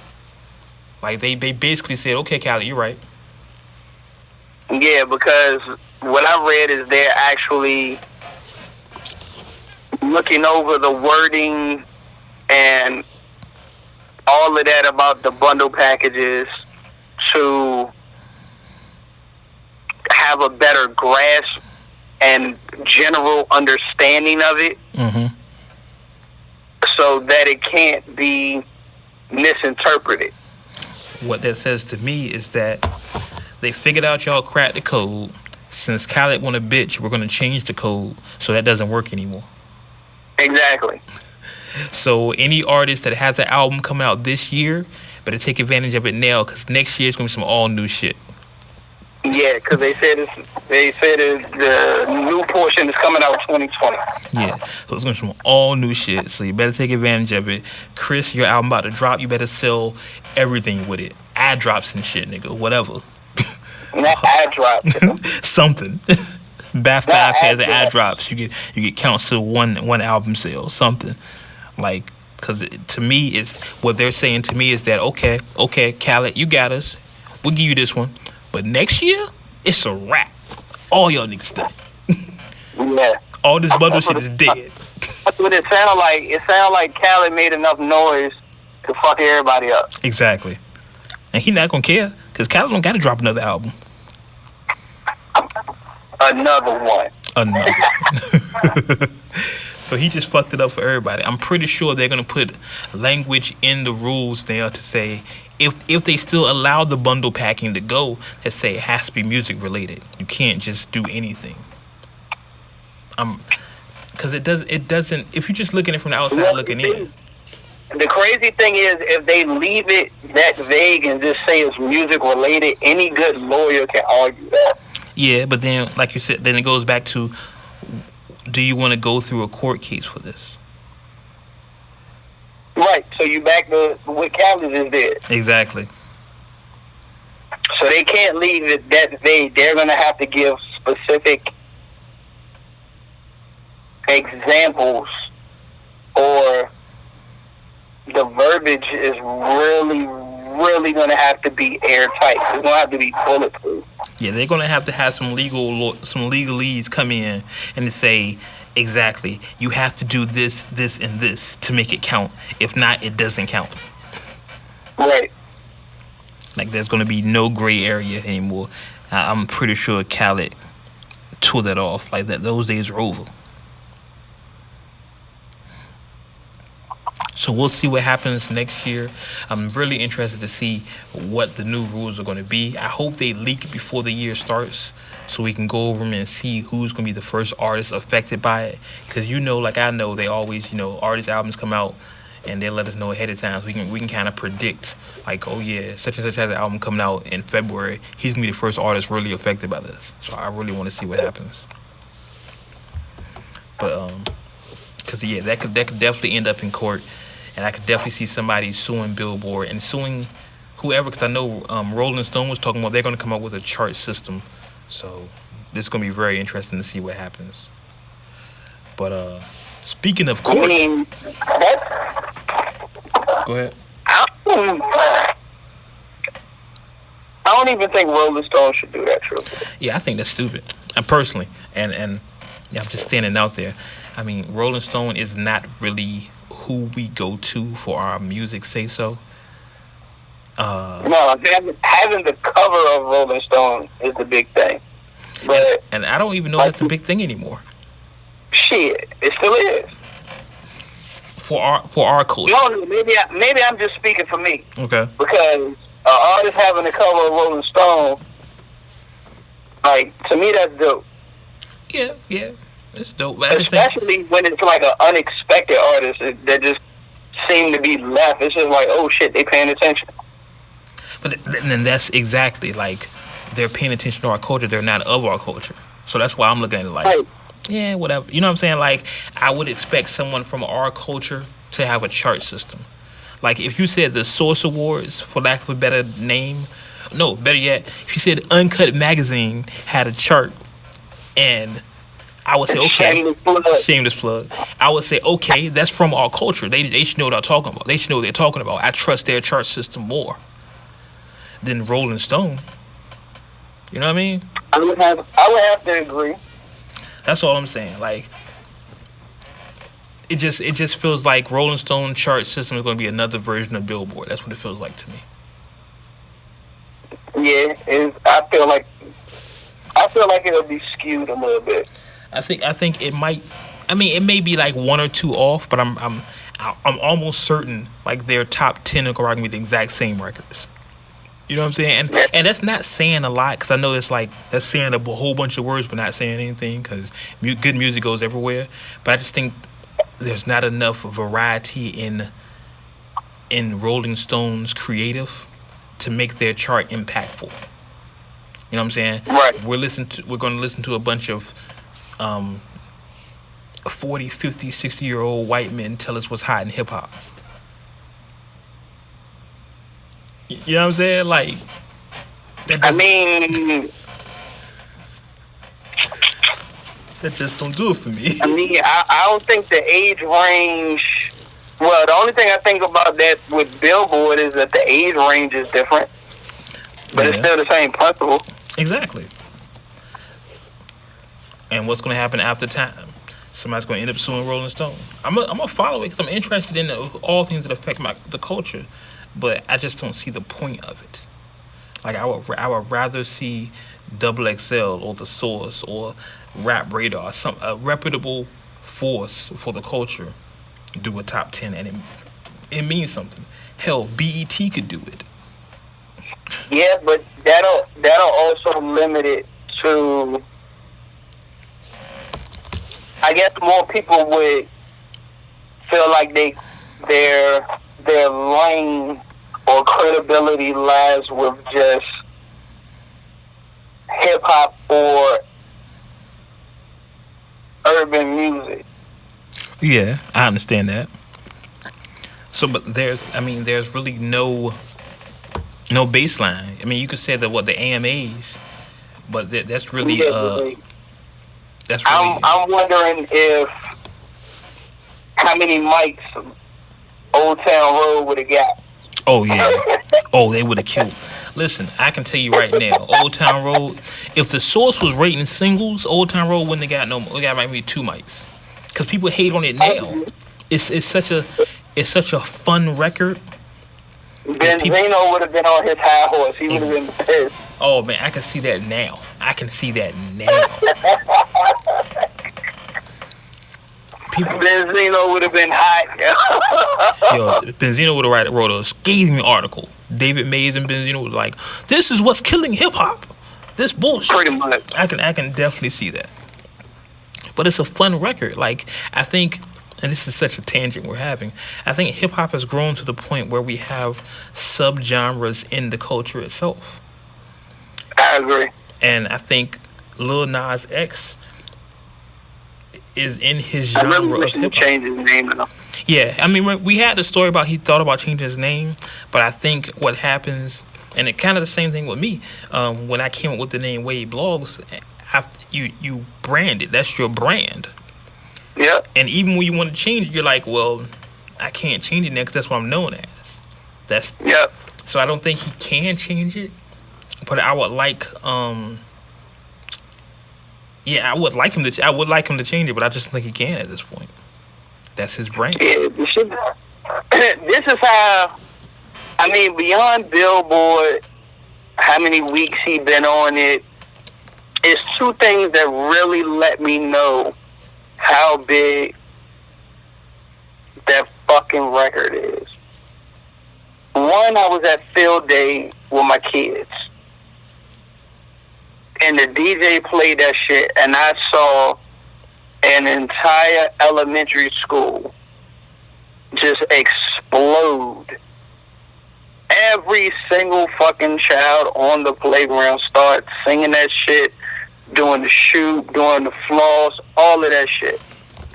Like they basically said, okay, Khaled, you're right. Yeah, because what I read is they're actually looking over the wording and all of that about the bundle packages to have a better grasp and general understanding of it, so that it can't be misinterpreted. What that says to me is that they figured out y'all cracked the code. Since Khaled want a bitch, we're going to change the code so that doesn't work anymore. Exactly. So any artist that has an album coming out this year better take advantage of it now, because next year it's going to be some all new shit. Yeah, because they said the new portion is coming out 2020. Yeah, so it's going to be some all new shit. So you better take advantage of it. Chris, your album about to drop. You better sell everything with it. Ad drops and shit, nigga. Whatever. Not ad drops. Something. Buy 5 pairs of ad drops. You get counts to one album sale. Something. Like, because to me, it's what they're saying to me is that okay, Khaled, you got us. We'll give you this one. But next year, it's a wrap. All y'all niggas dead. Yeah. All this bundle shit is dead. That's what it sounded like. It sounded like Khaled made enough noise to fuck everybody up. Exactly. And he not gonna care, because Khaled don't gotta drop another album. Another one. So he just fucked it up for everybody. I'm pretty sure they're gonna put language in the rules now to say if they still allow the bundle packing to go, that say it has to be music related. You can't just do anything. Because it doesn't. If you're just looking at it from the outside looking in. The crazy thing is, if they leave it that vague and just say it's music related, any good lawyer can argue that. Yeah, but then, like you said, then it goes back to, do you want to go through a court case for this? Right, so you back to what Khaled is there. Exactly. So they can't leave it that vague. They're going to have to give specific examples, or the verbiage is really, really going to have to be airtight. It's going to have to be bulletproof. Yeah, they're going to have some legalese come in and say, exactly, you have to do this, this, and this to make it count. If not, it doesn't count. Right. Like, there's going to be no gray area anymore. I'm pretty sure Khaled tore that off. Like, that those days are over. So we'll see what happens next year. I'm really interested to see what the new rules are going to be. I hope they leak before the year starts so we can go over them and see who's going to be the first artist affected by it. Because like I know, they always, artist albums come out and they let us know ahead of time. So we can kind of predict, like, oh yeah, such and such has an album coming out in February. He's going to be the first artist really affected by this. So I really want to see what happens. But, because yeah, that could definitely end up in court. And I could definitely see somebody suing Billboard and suing whoever, because I know Rolling Stone was talking about they're going to come up with a chart system. So this is going to be very interesting to see what happens. But speaking of court, go ahead. I don't even think Rolling Stone should do that, truly. Yeah, I think that's stupid. Personally, and yeah, I'm just standing out there. I mean, Rolling Stone is not really who we go to for our music say so. No, having the cover of Rolling Stone is the big thing. But and I don't even know that's a big thing anymore. Shit, it still is. For our culture. No, maybe I'm just speaking for me. Okay. Because an artist having the cover of Rolling Stone, like, to me, that's dope. Yeah. It's dope. Especially when it's like an unexpected artist that just seem to be left. It's just like, oh shit, they paying attention. But then that's exactly like they're paying attention to our culture. They're not of our culture. So that's why I'm looking at it like, right. Yeah, whatever. You know what I'm saying? Like, I would expect someone from our culture to have a chart system. Like, if you said the Source Awards, for lack of a better name, no, better yet, if you said Uncut Magazine had a chart, and I would say, okay, shameless plug. I would say, okay, that's from our culture. They should know what I'm talking about. They should know what they're talking about. I trust their chart system more than Rolling Stone. You know what I mean? I would have to agree. That's all I'm saying. Like, it just feels like Rolling Stone chart system is going to be another version of Billboard. That's what it feels like to me. Yeah, I feel like it'll be skewed a little bit. I think it might. I mean, it may be like one or two off, but I'm almost certain like their top 10 are going to be the exact same records. You know what I'm saying? And that's not saying a lot, because I know that's saying a whole bunch of words but not saying anything, because good music goes everywhere. But I just think there's not enough variety in Rolling Stone's creative to make their chart impactful. You know what I'm saying? Right. We're going to listen to a bunch of 40, 50, 60-year-old white men tell us what's hot in hip hop. You know what I'm saying? Like, that just don't do it for me. I mean, I don't think the age range. Well, the only thing I think about that with Billboard is that the age range is different, but it's still the same principle. Exactly. And what's going to happen after time? Somebody's going to end up suing Rolling Stone. I'm gonna follow it because I'm interested in all things that affect the culture, but I just don't see the point of it. Like, I would rather see XXL or The Source or Rap Radar, a reputable force for the culture, do a top 10, and it means something. Hell, BET could do it. Yeah, but that'll also limit it to, I guess, more people would feel like their lane or credibility lies with just hip hop or urban music. Yeah, I understand that. So, but there's really no baseline. I mean, you could say that the AMAs, but that's really that's really. I'm wondering if how many mics Old Town Road would have got. Oh yeah. Oh, they would have killed. Listen, I can tell you right now, Old Town Road. If The Source was rating singles, Old Town Road wouldn't have got no. It got maybe 2 mics. Because people hate on it now. It's such a fun record. Benzino would have been on his high horse. He would have been pissed. Oh man, I can see that now. Benzino would have been hot. Yo, Benzino would have wrote a scathing article. David Mays and Benzino was like, "This is what's killing hip hop. This bullshit." Pretty much. I can definitely see that. But it's a fun record. Like, I think, and this is such a tangent we're having, I think hip hop has grown to the point where we have subgenres in the culture itself. I agree. And I think Lil Nas X is in his genre of hip hop. Change his name enough. Yeah, I mean, we had the story about he thought about changing his name, but I think what happens, and it kind of the same thing with me, when I came up with the name Wade Blogs, you brand it. That's your brand. Yep. And even when you want to change it, you're like, well, I can't change it now because that's what I'm known as. Yep. So I don't think he can change it, but I would like, I would like him to change it, but I just don't think he can at this point. That's his brand. Yeah, this is how, I mean, beyond Billboard, how many weeks he been on it, it's two things that really let me know how big that fucking record is. One, I was at field day with my kids, and the DJ played that shit, and I saw an entire elementary school just explode. Every single fucking child on the playground started singing that shit, doing the shoot, doing the floss, all of that shit.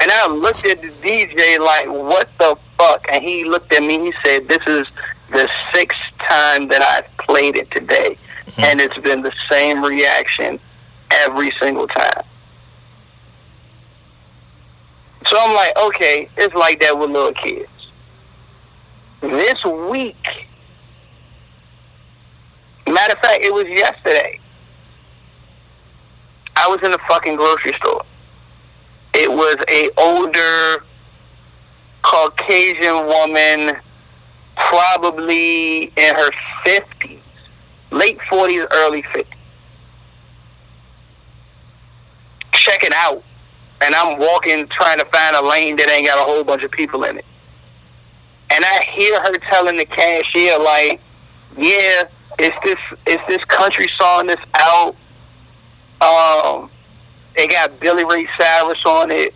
And I looked at the DJ like, what the fuck? And he looked at me, he said, this is the 6th time that I've played it today. Mm-hmm. And it's been the same reaction every single time. So I'm like, okay, it's like that with little kids. This week, matter of fact, it was yesterday, I was in the fucking grocery store. It was a older Caucasian woman, probably in her 50s, late 40s, early 50s, checking out. And I'm walking, trying to find a lane that ain't got a whole bunch of people in it. And I hear her telling the cashier, like, yeah, it's this country song that's out. It got Billy Ray Cyrus on it.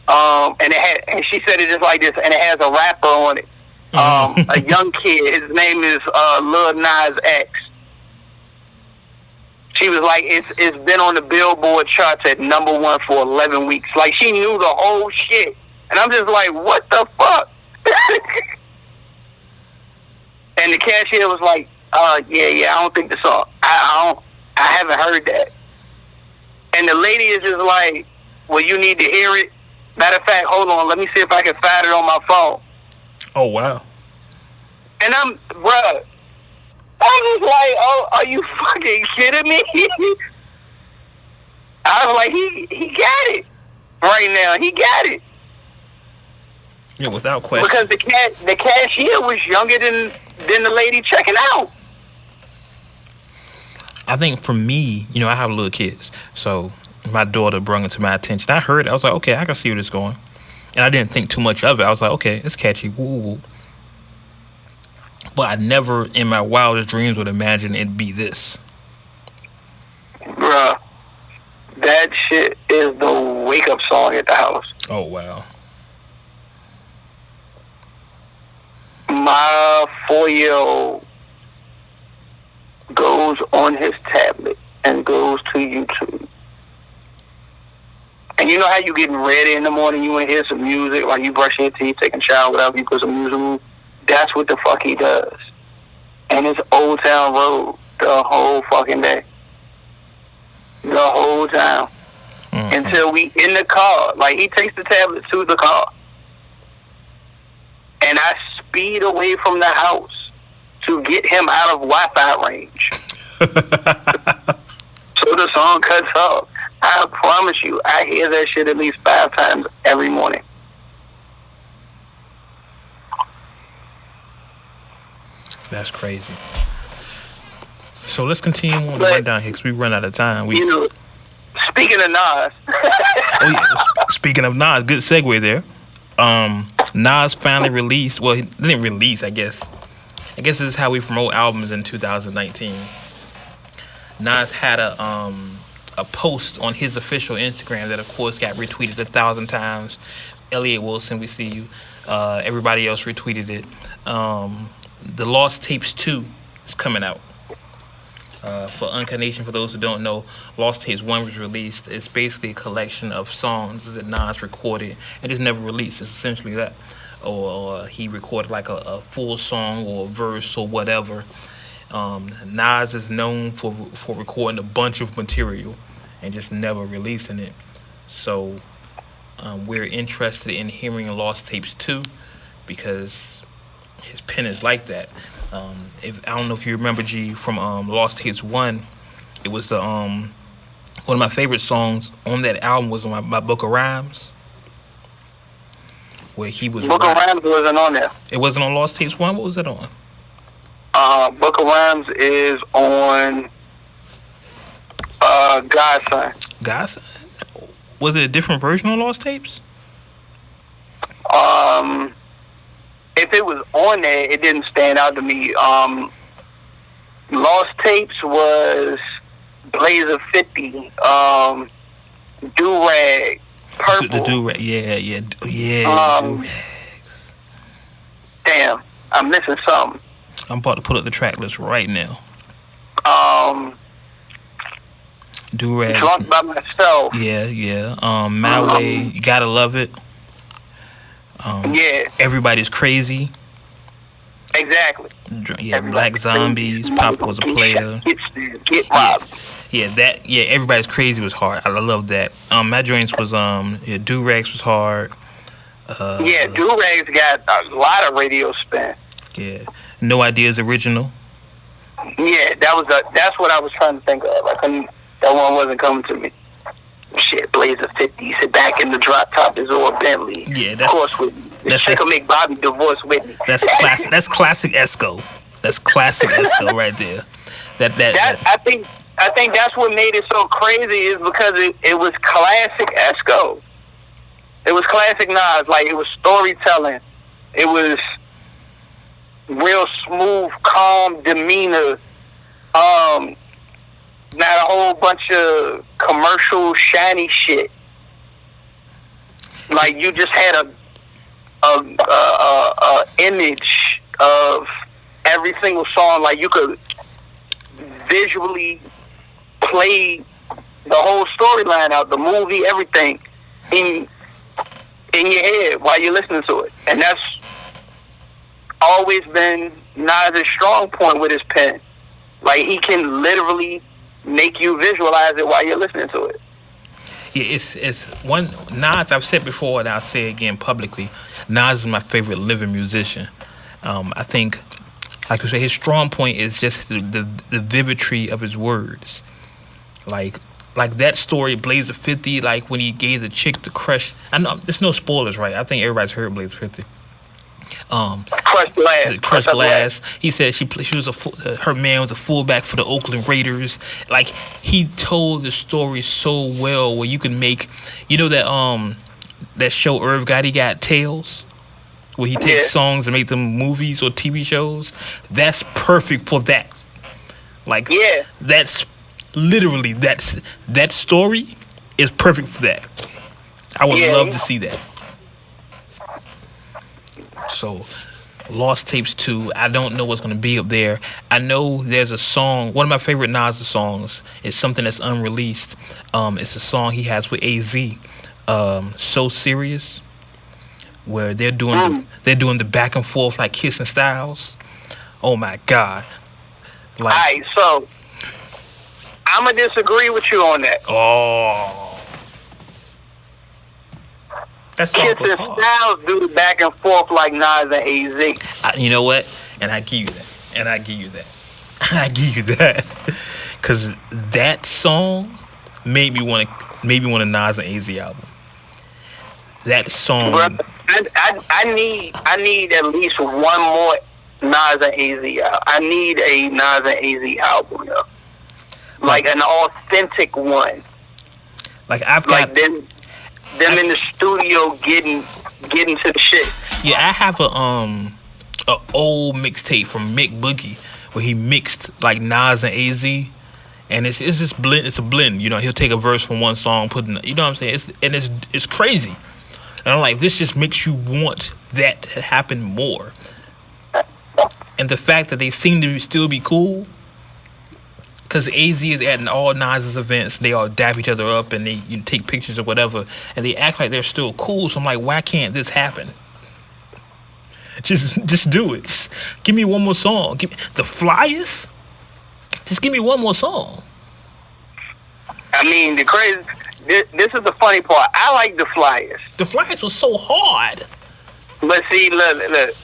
And she said it just like this, and it has a rapper on it. A young kid, his name is Lil Nas X. She was like, it's been on the Billboard charts at #1 for 11 weeks. Like, she knew the whole shit. And I'm just like, what the fuck? And the cashier was like, yeah, I don't think the song. I haven't heard that. And the lady is just like, well, you need to hear it. Matter of fact, hold on, let me see if I can find it on my phone. Oh, wow. And I'm just like, oh, are you fucking kidding me? I was like, he got it right now. He got it. Yeah, without question. Because the cashier was younger than the lady checking out. I think for me, I have little kids, so my daughter brought it to my attention. I heard it. I was like, okay, I can see where this is going. And I didn't think too much of it. I was like, okay, it's catchy. Woo, woo. But I never in my wildest dreams would imagine it'd be this. Bruh, that shit is the wake-up song at the house. Oh, wow. My 4-year-old goes on his tablet and goes to YouTube. And you know how you getting ready in the morning, you want to hear some music while you brushing your teeth, taking a shower, whatever, you put some music on? That's what the fuck he does. And it's Old Town Road the whole fucking day. The whole time. Mm-hmm. Until we in the car. Like, he takes the tablet to the car. And I speed away from the house to get him out of Wi-Fi range. So the song cuts off. I promise you, I hear that shit at least 5 times every morning. That's crazy. So let's continue on the rundown here because we run out of time. Speaking of Nas. Oh yeah. Speaking of Nas, good segue there. Nas finally released. Well, he didn't release. I guess this is how we promote albums in 2019. Nas had a post on his official Instagram that, of course, got retweeted 1,000 times. Elliot Wilson, we see you. Everybody else retweeted it. The Lost Tapes 2 is coming out. For Uncut Nation, for those who don't know, Lost Tapes 1 was released. It's basically a collection of songs that Nas recorded and just never released. It's essentially that. Or he recorded like a full song or a verse or whatever. Nas is known for recording a bunch of material and just never releasing it. So we're interested in hearing Lost Tapes 2 because his pen is like that. I don't know if you remember, G, from Lost Tapes 1, it was the one of my favorite songs on that album was on my Book of Rhymes, where he was Book of Rhymes wasn't on there. It wasn't on Lost Tapes 1? What was it on? Book of Rhymes is on Godson. Godson? Was it a different version on Lost Tapes? If it was on there, it didn't stand out to me. Lost Tapes was Blazer 50, Do-Rag, Purple. The Do-Rag, yeah, Do-Rags. Damn, I'm missing something. I'm about to pull up the track list right now. Do-Rag. Drunk by Myself. Yeah. My Way, You Gotta Love It. Yeah. Everybody's Crazy. Exactly. Yeah, Black Zombies, Papa Was a Player. Get robbed. Yeah, Everybody's Crazy was hard. I love that. My joints was Do-Rags was hard. Do-Rags got a lot of radio spin. Yeah. No Ideas Original. Yeah, that's what I was trying to think of. That one wasn't coming to me. Shit, Blazer 50, sit back in the drop top is all Bentley. Yeah, of course, Whitney. The chick will make Bobby divorce Whitney. That's classic. That's classic Esco. That's classic Esco right there. I think that's what made it so crazy is because it was classic Esco. It was classic Nas. Like, it was storytelling. It was real smooth, calm demeanor. Not a whole bunch of commercial shiny shit. Like, you just had a image of every single song. Like, you could visually play the whole storyline out, the movie, everything in your head while you're listening to it. And that's always been Nas' strong point with his pen. Like, he can literally make you visualize it while you're listening to it. Yeah, it's one Nas. I've said before, and I'll say again publicly. Nas is my favorite living musician. I think, like you say, his strong point is just the vividry of his words. Like that story, Blazer 50. Like when he gave the chick the crush. I know there's no spoilers, right? I think everybody's heard Blazer 50. Crush Glass. He said she was her man was a fullback for the Oakland Raiders. Like, he told the story so well where you can make, that show Irv Gotti Got Tales, where he takes songs and make them movies or TV shows. That's perfect for that. Like, that's literally that story is perfect for that. I would love to see that. So, Lost Tapes 2, I don't know what's going to be up there. I know there's a song, one of my favorite Nas songs is something that's unreleased. It's a song he has with AZ, So Serious, where they're doing the back and forth like kissing styles. Oh my God. Like, all right, so I'm going to disagree with you on that. Oh. Kissing Styles do the back and forth like Nas and AZ. You know what? And I give you that. I give you that. Because that song made me want a Nas and AZ album. That song. Bro, I need at least one more Nas and AZ album. I need a Nas and AZ album, yo. Like an authentic one. Like I've got them in the studio getting to the shit. Yeah, I have a old mixtape from Mick Boogie where he mixed like Nas and AZ, and it's just blend. It's a blend. You know, he'll take a verse from one song, put in. You know what I'm saying? It's crazy. And I'm like, this just makes you want that to happen more. And the fact that they seem to still be cool, because AZ is at all Nas's events, they all dap each other up and they take pictures or whatever, and they act like they're still cool. So I'm like, why can't this happen? Just do it. Just give me one more song. Give the Flyers. Just give me one more song. I mean, the crazy. This is the funny part. I like the Flyers. The Flyers was so hard. But see, look.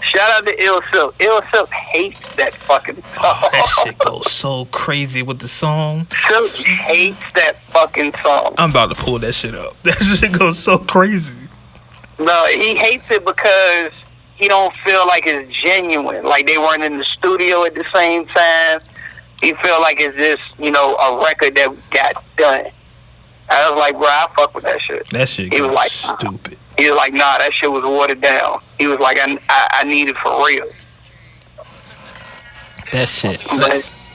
Shout out to Ill Silk. Ill Silk hates that fucking song. Oh, that shit goes so crazy with the song. Silk hates that fucking song. I'm about to pull that shit up. That shit goes so crazy. No, he hates it because he don't feel like it's genuine. Like they weren't in the studio at the same time. He feel like it's just, a record that got done. I was like, bro, I fuck with that shit. That shit he was like, stupid. He was like, nah, that shit was watered down. He was like, I need it for real. That shit.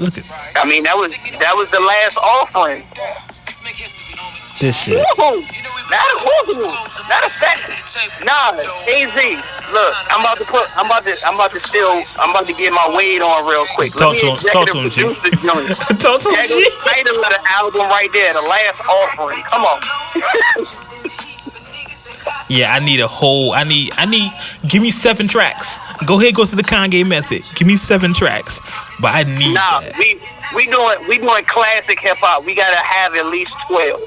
Look at. I mean, that was the last offering. This shit. Not a second. Nah, AZ. Look, I'm about to get my Wade on real quick. Talk to him, G. Talk to him, G. Title of the album right there, the last offering. Come on. Yeah, I need. Give me 7 tracks. Go ahead, go to the Kanye method. Give me 7 tracks, but I need. Nah, that. we doing classic hip hop. We gotta have at least 12.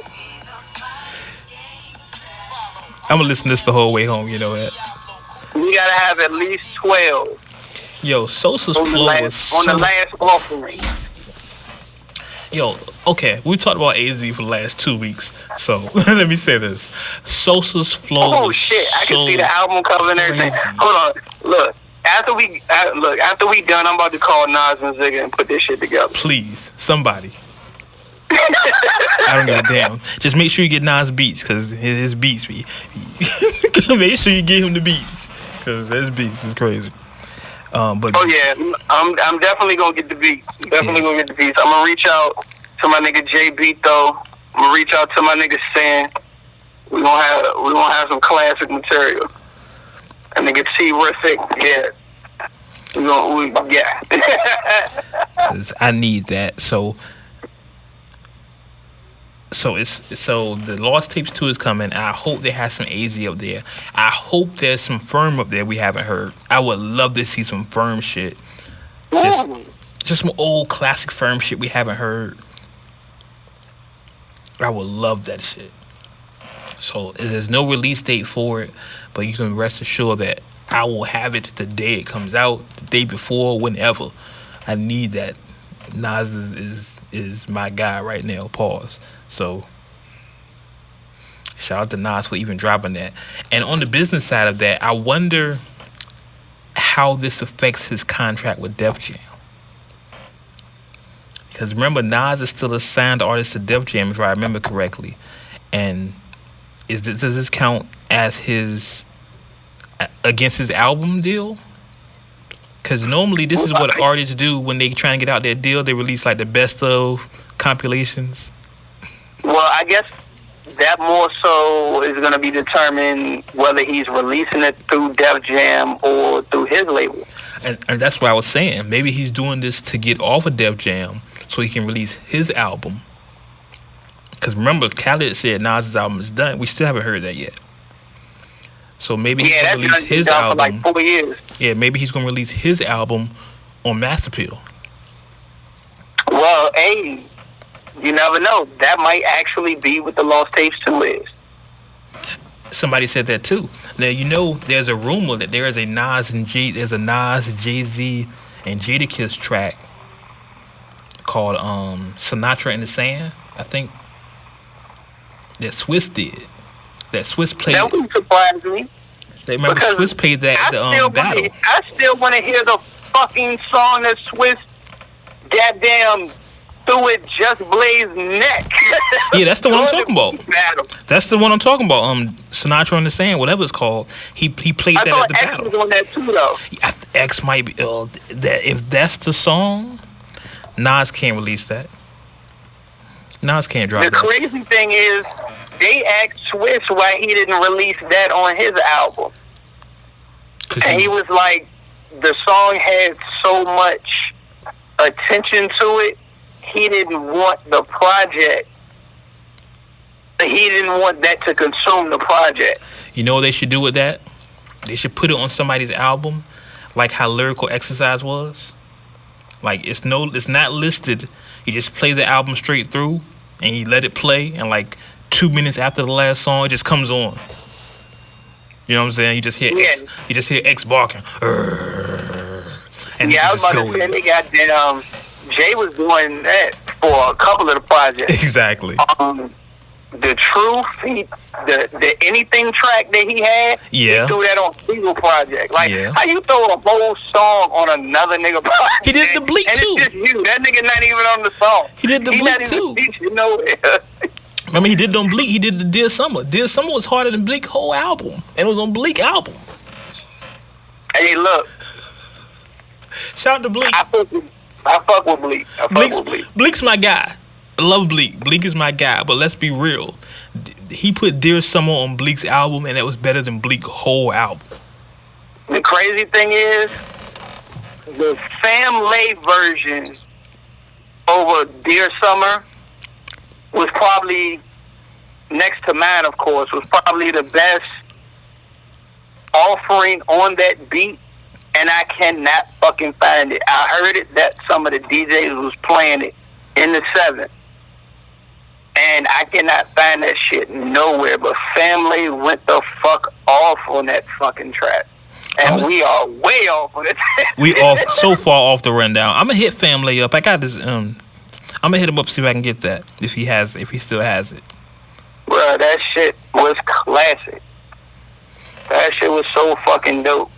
I'm gonna listen to this the whole way home. You know that. We gotta have at least 12. Yo, Sosa's flow was on the last offering. Yo, okay, we talked about AZ for the last 2 weeks, so let me say this: Sosa's flow. Oh was shit! I can so see the album cover and everything. crazy. Hold on, look. After we done, I'm about to call Nas and Zigga and put this shit together. Please, somebody. I don't give a damn. Just make sure you get Nas beats, cause his beats be. Make sure you get him the beats, cause his beats is crazy. But oh yeah, I'm definitely gonna get the beats. Gonna get the beats. I'm gonna reach out to my nigga J Beat though. I'm gonna reach out to my nigga Sin. We gonna have some classic material. And nigga T-Rific, yeah. Yeah. 'Cause I need that. So the Lost Tapes 2 is coming. I hope they have some AZ up there. I hope there's some Firm up there we haven't heard. I would love to see some Firm shit. Just some old classic Firm shit we haven't heard. I would love that shit. So there's no release date for it, but you can rest assured that I will have it the day it comes out, the day before, whenever. I need that. Nas is my guy right now. Pause. So shout out to Nas for even dropping that. And on the business side of that, I wonder how this affects his contract with Def Jam. Because remember, Nas is still a signed artist to Def Jam, if I remember correctly. And does this count as against his album deal? Because normally this is what artists do when they try and get out their deal. They release like the best of compilations. Well, I guess that more so is going to be determined whether he's releasing it through Def Jam or through his label. And that's what I was saying. Maybe he's doing this to get off of Def Jam so he can release his album. Because remember, Khaled said Nas' album is done. We still haven't heard that yet. So maybe he's going to release his album. For like 4 years. Yeah, maybe he's going to release his album on Master Appeal. Well, hey, you never know. That might actually be what the Lost Tapes 2 is. Somebody said that too. Now, there's a rumor that there's a Nas, Jay-Z, and Jadakiss track called Sinatra in the Sand, I think. That Swiss did. That Swiss played. That wouldn't surprise me. They remember Swiss played that at the battle. I still want to hear the fucking song that Swiss goddamn through it just Blaze's neck. Yeah, that's the one I'm talking about. Battle. That's the one I'm talking about. Sinatra in the Sand, whatever it's called. He played that at the X battle. was on that too, though. X might be. That if that's the song, Nas can't release that. Nas can't drop The that. crazy thing is, they asked Swiss why he didn't release that on his album. And he was like, the song had so much attention to it, he didn't want the project. He didn't want that to consume the project. You know what they should do with that? They should put it on somebody's album, like how Lyrical Exercise was. Like it's not listed. You just play the album straight through, and you let it play, and like 2 minutes after the last song, it just comes on. You know what I'm saying? You just hear X barking. And I was about to say, they got that. Jay was doing that for a couple of the projects. Exactly. The Truth, the Anything track that he had, he threw that on single project. Like, how you throw a whole song on another nigga project? He did the Bleak and too. It's just you. That nigga not even on the song. He did the Bleak too. I mean, he did it on Bleak. He did the Dear Summer. Dear Summer was harder than Bleak whole album, and it was on Bleak album. Hey, look. Shout out to Bleak. I fuck with Bleak. Bleak's my guy. I love Bleak. Bleak is my guy, but let's be real. He put Dear Summer on Bleak's album, and that was better than Bleak's whole album. The crazy thing is, the Family version over Dear Summer was probably, next to mine, of course, was probably the best offering on that beat, and I cannot fucking find it. I heard it that some of the DJs was playing it in the 7th. And I cannot find that shit nowhere, but Family went the fuck off on that fucking track. And we are way off on it. We off so far off the rundown. I'm gonna hit Family up. I got this. I'm gonna hit him up, see if I can get that. If he still has it. Bro, that shit was classic. That shit was so fucking dope.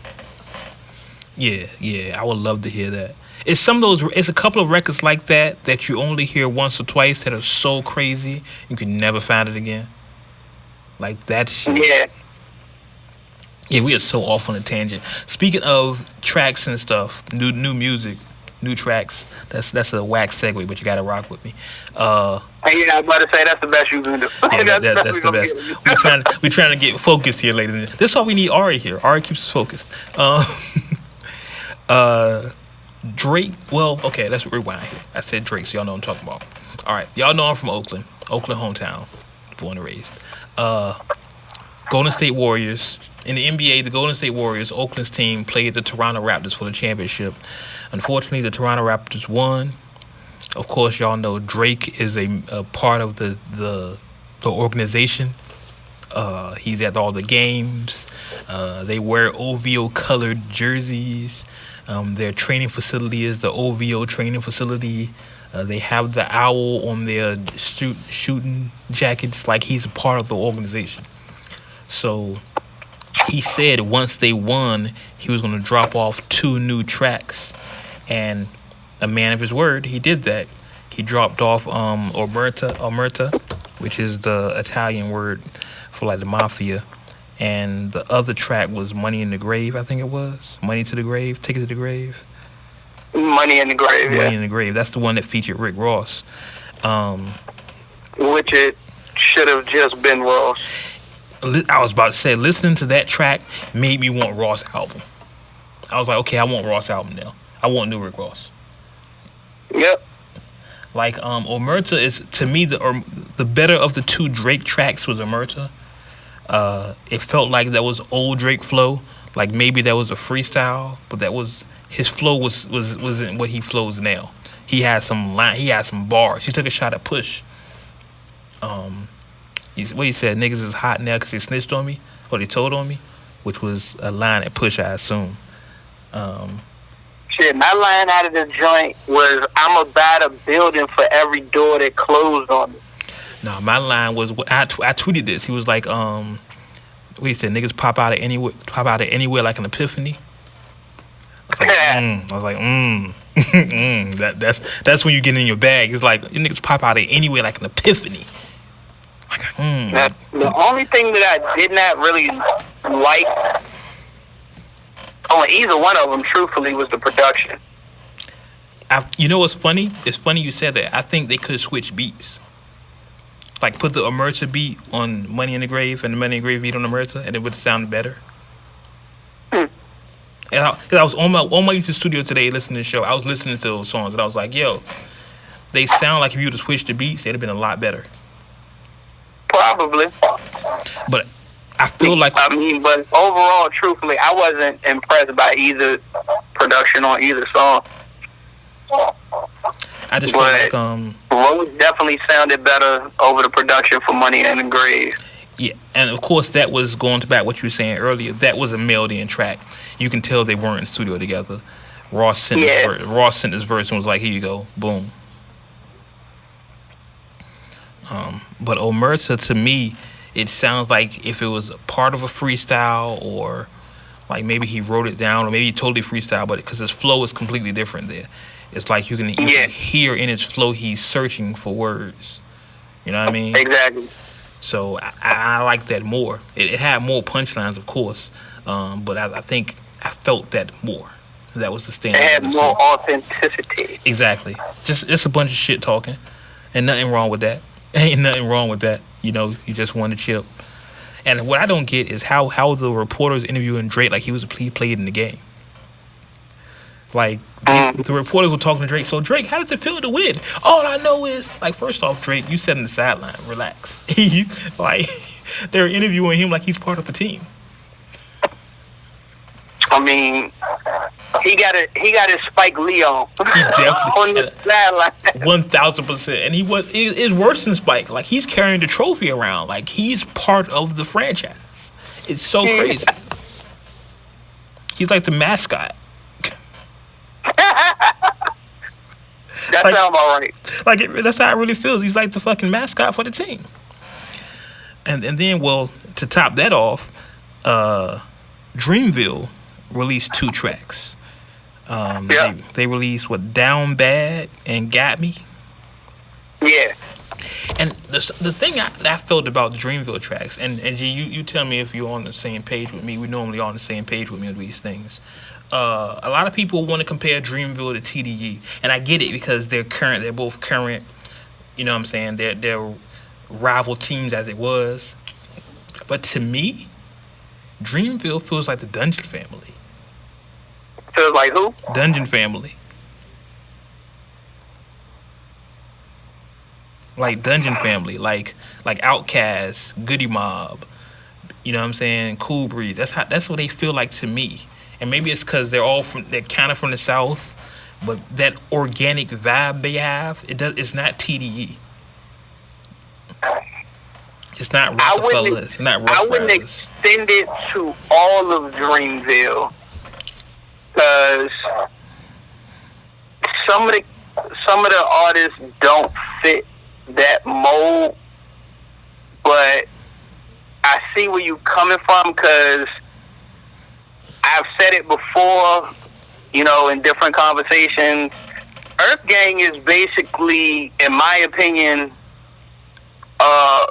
Yeah, I would love to hear that. It's some of those. It's a couple of records like that you only hear once or twice that are so crazy you can never find it again. Like that shit. Yeah, we are so off on a tangent. Speaking of tracks and stuff, new music, new tracks. That's a whack segue, but you gotta rock with me. I was about to say that's the best you can do. Yeah, that's the best. We're trying to get focused here, ladies and gentlemen. This is why we need Ari here. Ari keeps us focused. Drake. Well, okay, let's rewind here. I said Drake, so y'all know what I'm talking about. All right, y'all know I'm from Oakland hometown, born and raised. Golden State Warriors. In the NBA, the Golden State Warriors, Oakland's team, played the Toronto Raptors for the championship. Unfortunately, the Toronto Raptors won. Of course, y'all know Drake is a part of the organization. He's at all the games. They wear OVO-colored jerseys. Their training facility is the OVO training facility. They have the owl on their shooting jackets, like he's a part of the organization. So he said once they won, he was going to drop off 2 new tracks. And a man of his word, he did that. He dropped off Omerta, which is the Italian word for like the mafia. And the other track was Money in the Grave, I think it was. Money to the Grave, Ticket to the Grave. Money in the Grave, Money in the Grave. That's the one that featured Rick Ross. Which it should have just been Ross. I was about to say, listening to that track made me want Ross' album. I was like, okay, I want Ross' album now. I want new Rick Ross. Yep. Like, Omerta is, to me, the better of the 2 Drake tracks was Omerta. It felt like that was old Drake flow. Like maybe that was a freestyle, but that was his flow wasn't what he flows now. He had some bars. He took a shot at Push. He said, niggas is hot now because they snitched on me, or they told on me, which was a line at Push, I assume. Shit, my line out of the joint was, I'm about a building for every door that closed on me. No, my line was, I tweeted this. He was like, he said, niggas pop out of anywhere like an epiphany. I was like, That's when you get in your bag. It's like you niggas pop out of anyway, like an epiphany. Like, Now, the only thing that I did not really like on either one of them, truthfully, was the production. You know what's funny? It's funny you said that. I think they could have switched beats. Like put the Omerta beat on Money in the Grave and the Money in the Grave beat on Omerta, and it would have sounded better. And I was on my YouTube studio today listening to the show. I was listening to those songs, and I was like, yo, they sound like if you would have switched the beats, they'd have been a lot better. Probably. But I feel like... but overall, truthfully, I wasn't impressed by either production on either song. I just feel like... Rose definitely sounded better over the production for Money in the Grave. Yeah, and of course, that was going back what you were saying earlier. That was a mailed-in track. You can tell they weren't in the studio together. Ross sent his verse and was like, here you go, boom. But Omerta, to me, it sounds like if it was a part of a freestyle, or like maybe he wrote it down, or maybe he totally freestyle, but because his flow is completely different there. It's like you can hear in his flow he's searching for words. You know what I mean? Exactly. So I like that more. It had more punchlines, of course, but I think I felt that more. That was the standard. It had more authenticity. Exactly. Just a bunch of shit talking, and nothing wrong with that. Ain't nothing wrong with that. You know, you just want to chill. And what I don't get is how the reporters interviewing Drake like he played in the game. Like, the reporters were talking to Drake. So, Drake, how does it feel to win? All I know is, like, first off, Drake, you sat in the sideline. Relax. Like, they're interviewing him like he's part of the team. I mean, he got his Spike Lee on. He definitely on the sideline. 1,000%. And it's worse than Spike. Like, he's carrying the trophy around. Like, he's part of the franchise. It's so crazy. He's like the mascot. That sounds about right. Like, that's how it really feels. He's like the fucking mascot for the team. And then, well, to top that off, Dreamville released 2 tracks. They released Down Bad and Got Me. Yeah. And the thing I felt about the Dreamville tracks, and G, you tell me if you're on the same page with me. We normally on the same page with me on these things. A lot of people want to compare Dreamville to TDE, and I get it because they're both current. You know what I'm saying? They're rival teams as it was. But to me, Dreamville feels like the Dungeon Family. Feels like who? Dungeon Family. Like Dungeon Family, like Outkast, Goody Mob. You know what I'm saying? Cool Breeze. That's what they feel like to me. And maybe it's because they're kind of from the South, but that organic vibe they have, it's not TDE. It's not Rockefeller. It's not Rough I wouldn't Riders. extend it to all of Dreamville, because some of the artists don't fit that mold. But I see where you coming from, because I've said it before, you know, in different conversations. Earth Gang is basically, in my opinion, a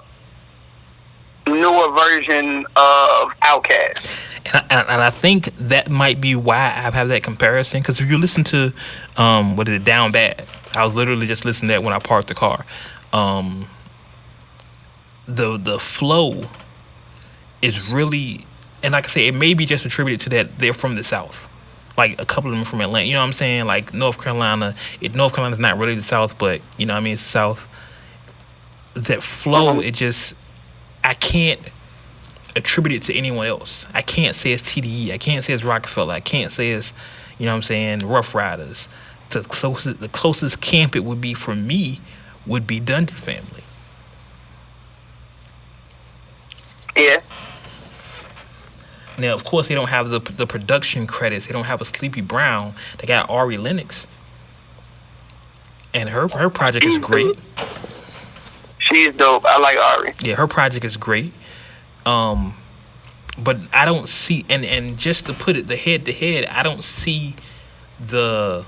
newer version of Outkast. And I think that might be why I have that comparison. Because if you listen to, Down Bad, I was literally just listening to that when I parked the car. The flow is really, and like I say, it may be just attributed to that they're from the South. Like, a couple of them from Atlanta. You know what I'm saying? Like, North Carolina. North Carolina's not really the South, but, you know what I mean? It's the South. That flow, I can't attribute it to anyone else. I can't say it's TDE. I can't say it's Rockefeller. I can't say it's, you know what I'm saying, Rough Riders. The closest camp it would be for me would be Dungeon Family. Yeah. Now, of course, they don't have the production credits. They don't have a Sleepy Brown. They got Ari Lennox. And her project is great. She's dope. I like Ari. Yeah, her project is great. But I don't see, and just to put it the head to head, I don't see the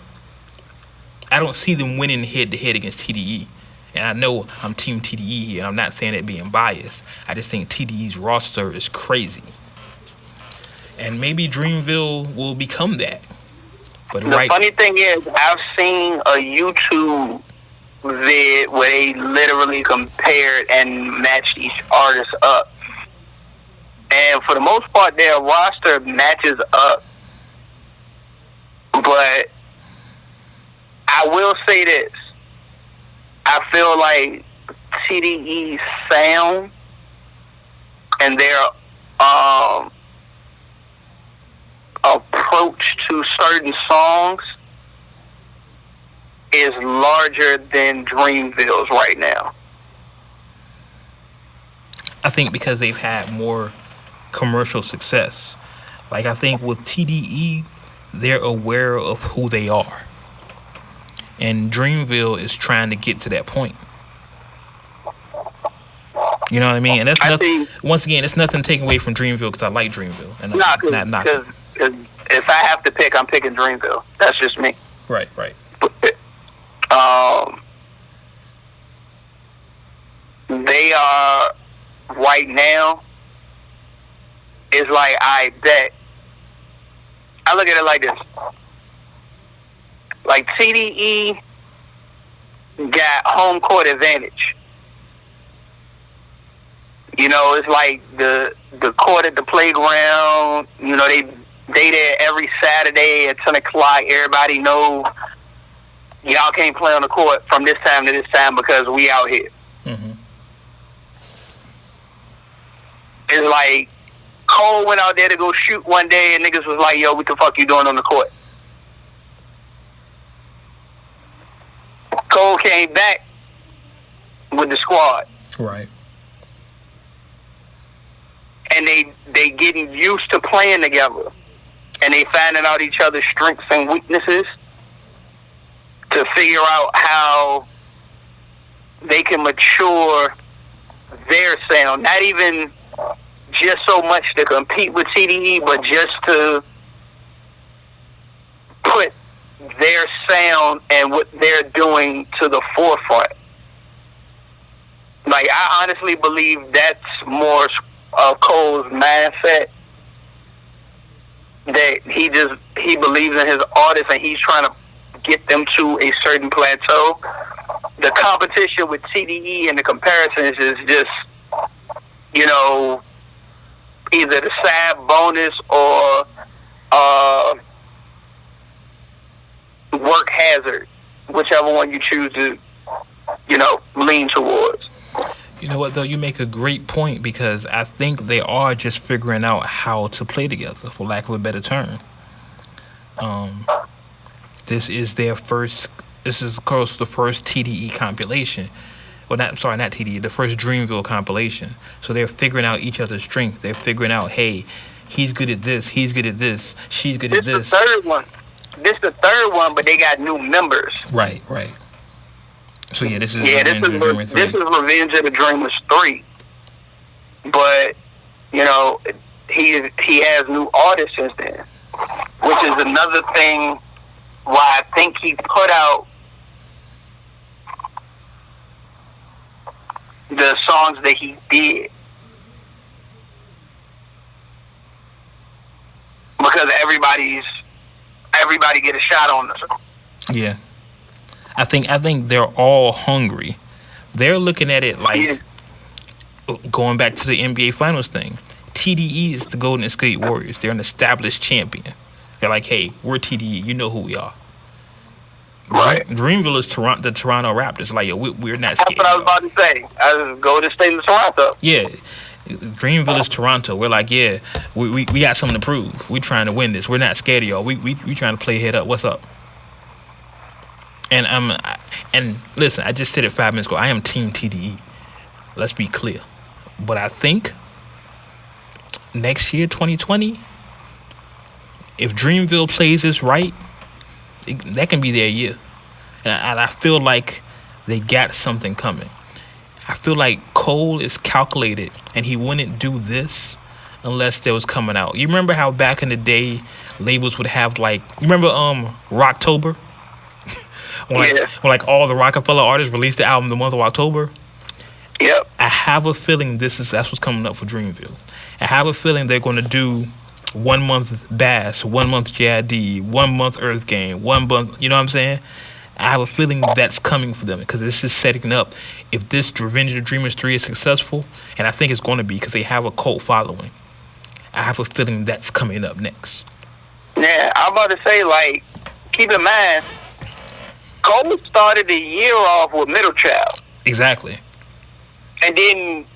I don't see them winning head to head against TDE. And I know I'm Team TDE here, and I'm not saying it being biased. I just think TDE's roster is crazy. And maybe Dreamville will become that. But the funny thing is, I've seen a YouTube vid where they literally compared and matched each artist up. And for the most part, their roster matches up. But I will say this. I feel like TDE's sound and their approach to certain songs is larger than Dreamville's right now. I think because they've had more commercial success. Like, I think with TDE, they're aware of who they are. And Dreamville is trying to get to that point. You know what I mean? And that's nothing. Once again, it's nothing taken away from Dreamville because I like Dreamville. And because if I have to pick, I'm picking Dreamville. That's just me. Right. They are right now. It's like I bet. I look at it like this. Like TDE got home court advantage. You know, it's like the court at the playground. You know, they there every Saturday at 10 o'clock. Everybody know y'all can't play on the court from this time to this time because we out here. Mm-hmm. It's like Cole went out there to go shoot one day and niggas was like, yo, what the fuck you doing on the court? Cole came back with the squad. Right. And they getting used to playing together. And they finding out each other's strengths and weaknesses to figure out how they can mature their sound. Not even just so much to compete with TDE, but just to put their sound and what they're doing to the forefront. Like, I honestly believe that's more of Cole's mindset, that he believes in his artists and he's trying to get them to a certain plateau. The competition with TDE and the comparisons is just, you know, either the side bonus or work hazard, whichever one you choose to, you know, lean towards. You know what, though? You make a great point because I think they are just figuring out how to play together, for lack of a better term. This is of course, the first TDE compilation. Well, not TDE, the first Dreamville compilation. So they're figuring out each other's strength. They're figuring out, hey, he's good at this, she's good at this. This is the third one. This is the third one, but they got new members. Right. So yeah, this is Revenge of the Dreamers 3. But, you know, he has new artists since then, which is another thing why I think he put out the songs that he did. Because everybody get a shot on this. Yeah. I think they're all hungry. They're looking at it like, going back to the NBA Finals thing, TDE is the Golden State Warriors. They're an established champion. They're like, hey, we're TDE. You know who we are. Right. Dreamville is the Toronto Raptors. Like, we're not scared. That's what I was about to say. I was Golden State of Toronto. Yeah. Dreamville is Toronto. We're like, yeah, we got something to prove. We trying to win this. We're not scared of y'all. We trying to play head up. What's up? And listen, I just said it 5 minutes ago. I am Team TDE. Let's be clear. But I think next year, 2020, if Dreamville plays this right, that can be their year. And I feel like they got something coming. I feel like Cole is calculated, and he wouldn't do this unless there was coming out. You remember how back in the day, labels would have, like, you remember Rocktober? when like all the Rockefeller artists released the album the month of October. Yep. I have a feeling that's what's coming up for Dreamville. I have a feeling they're going to do 1 month Bass, 1 month JID, 1 month Earth Gang, 1 month. You know what I'm saying? I have a feeling that's coming for them because this is setting up. If this Revenge of the Dreamers 3 is successful, and I think it's going to be because they have a cult following, I have a feeling that's coming up next. Yeah, I'm about to say, like, keep in mind, Cole started the year off with Middle Child. Exactly. And then,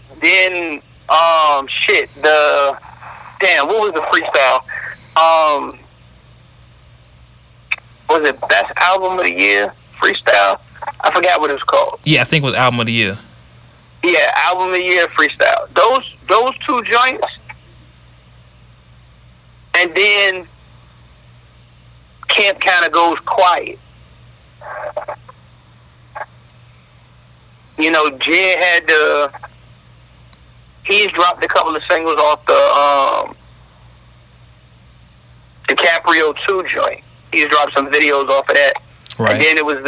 what was the freestyle? Was it Best Album of the Year freestyle? I forgot what it was called. Yeah, I think it was Album of the Year. Yeah, Album of the Year freestyle. Those two joints, and then Camp kind of goes quiet. You know, Jay he's dropped a couple of singles off the DiCaprio 2 joint. He's dropped some videos off of that. Right. And then it was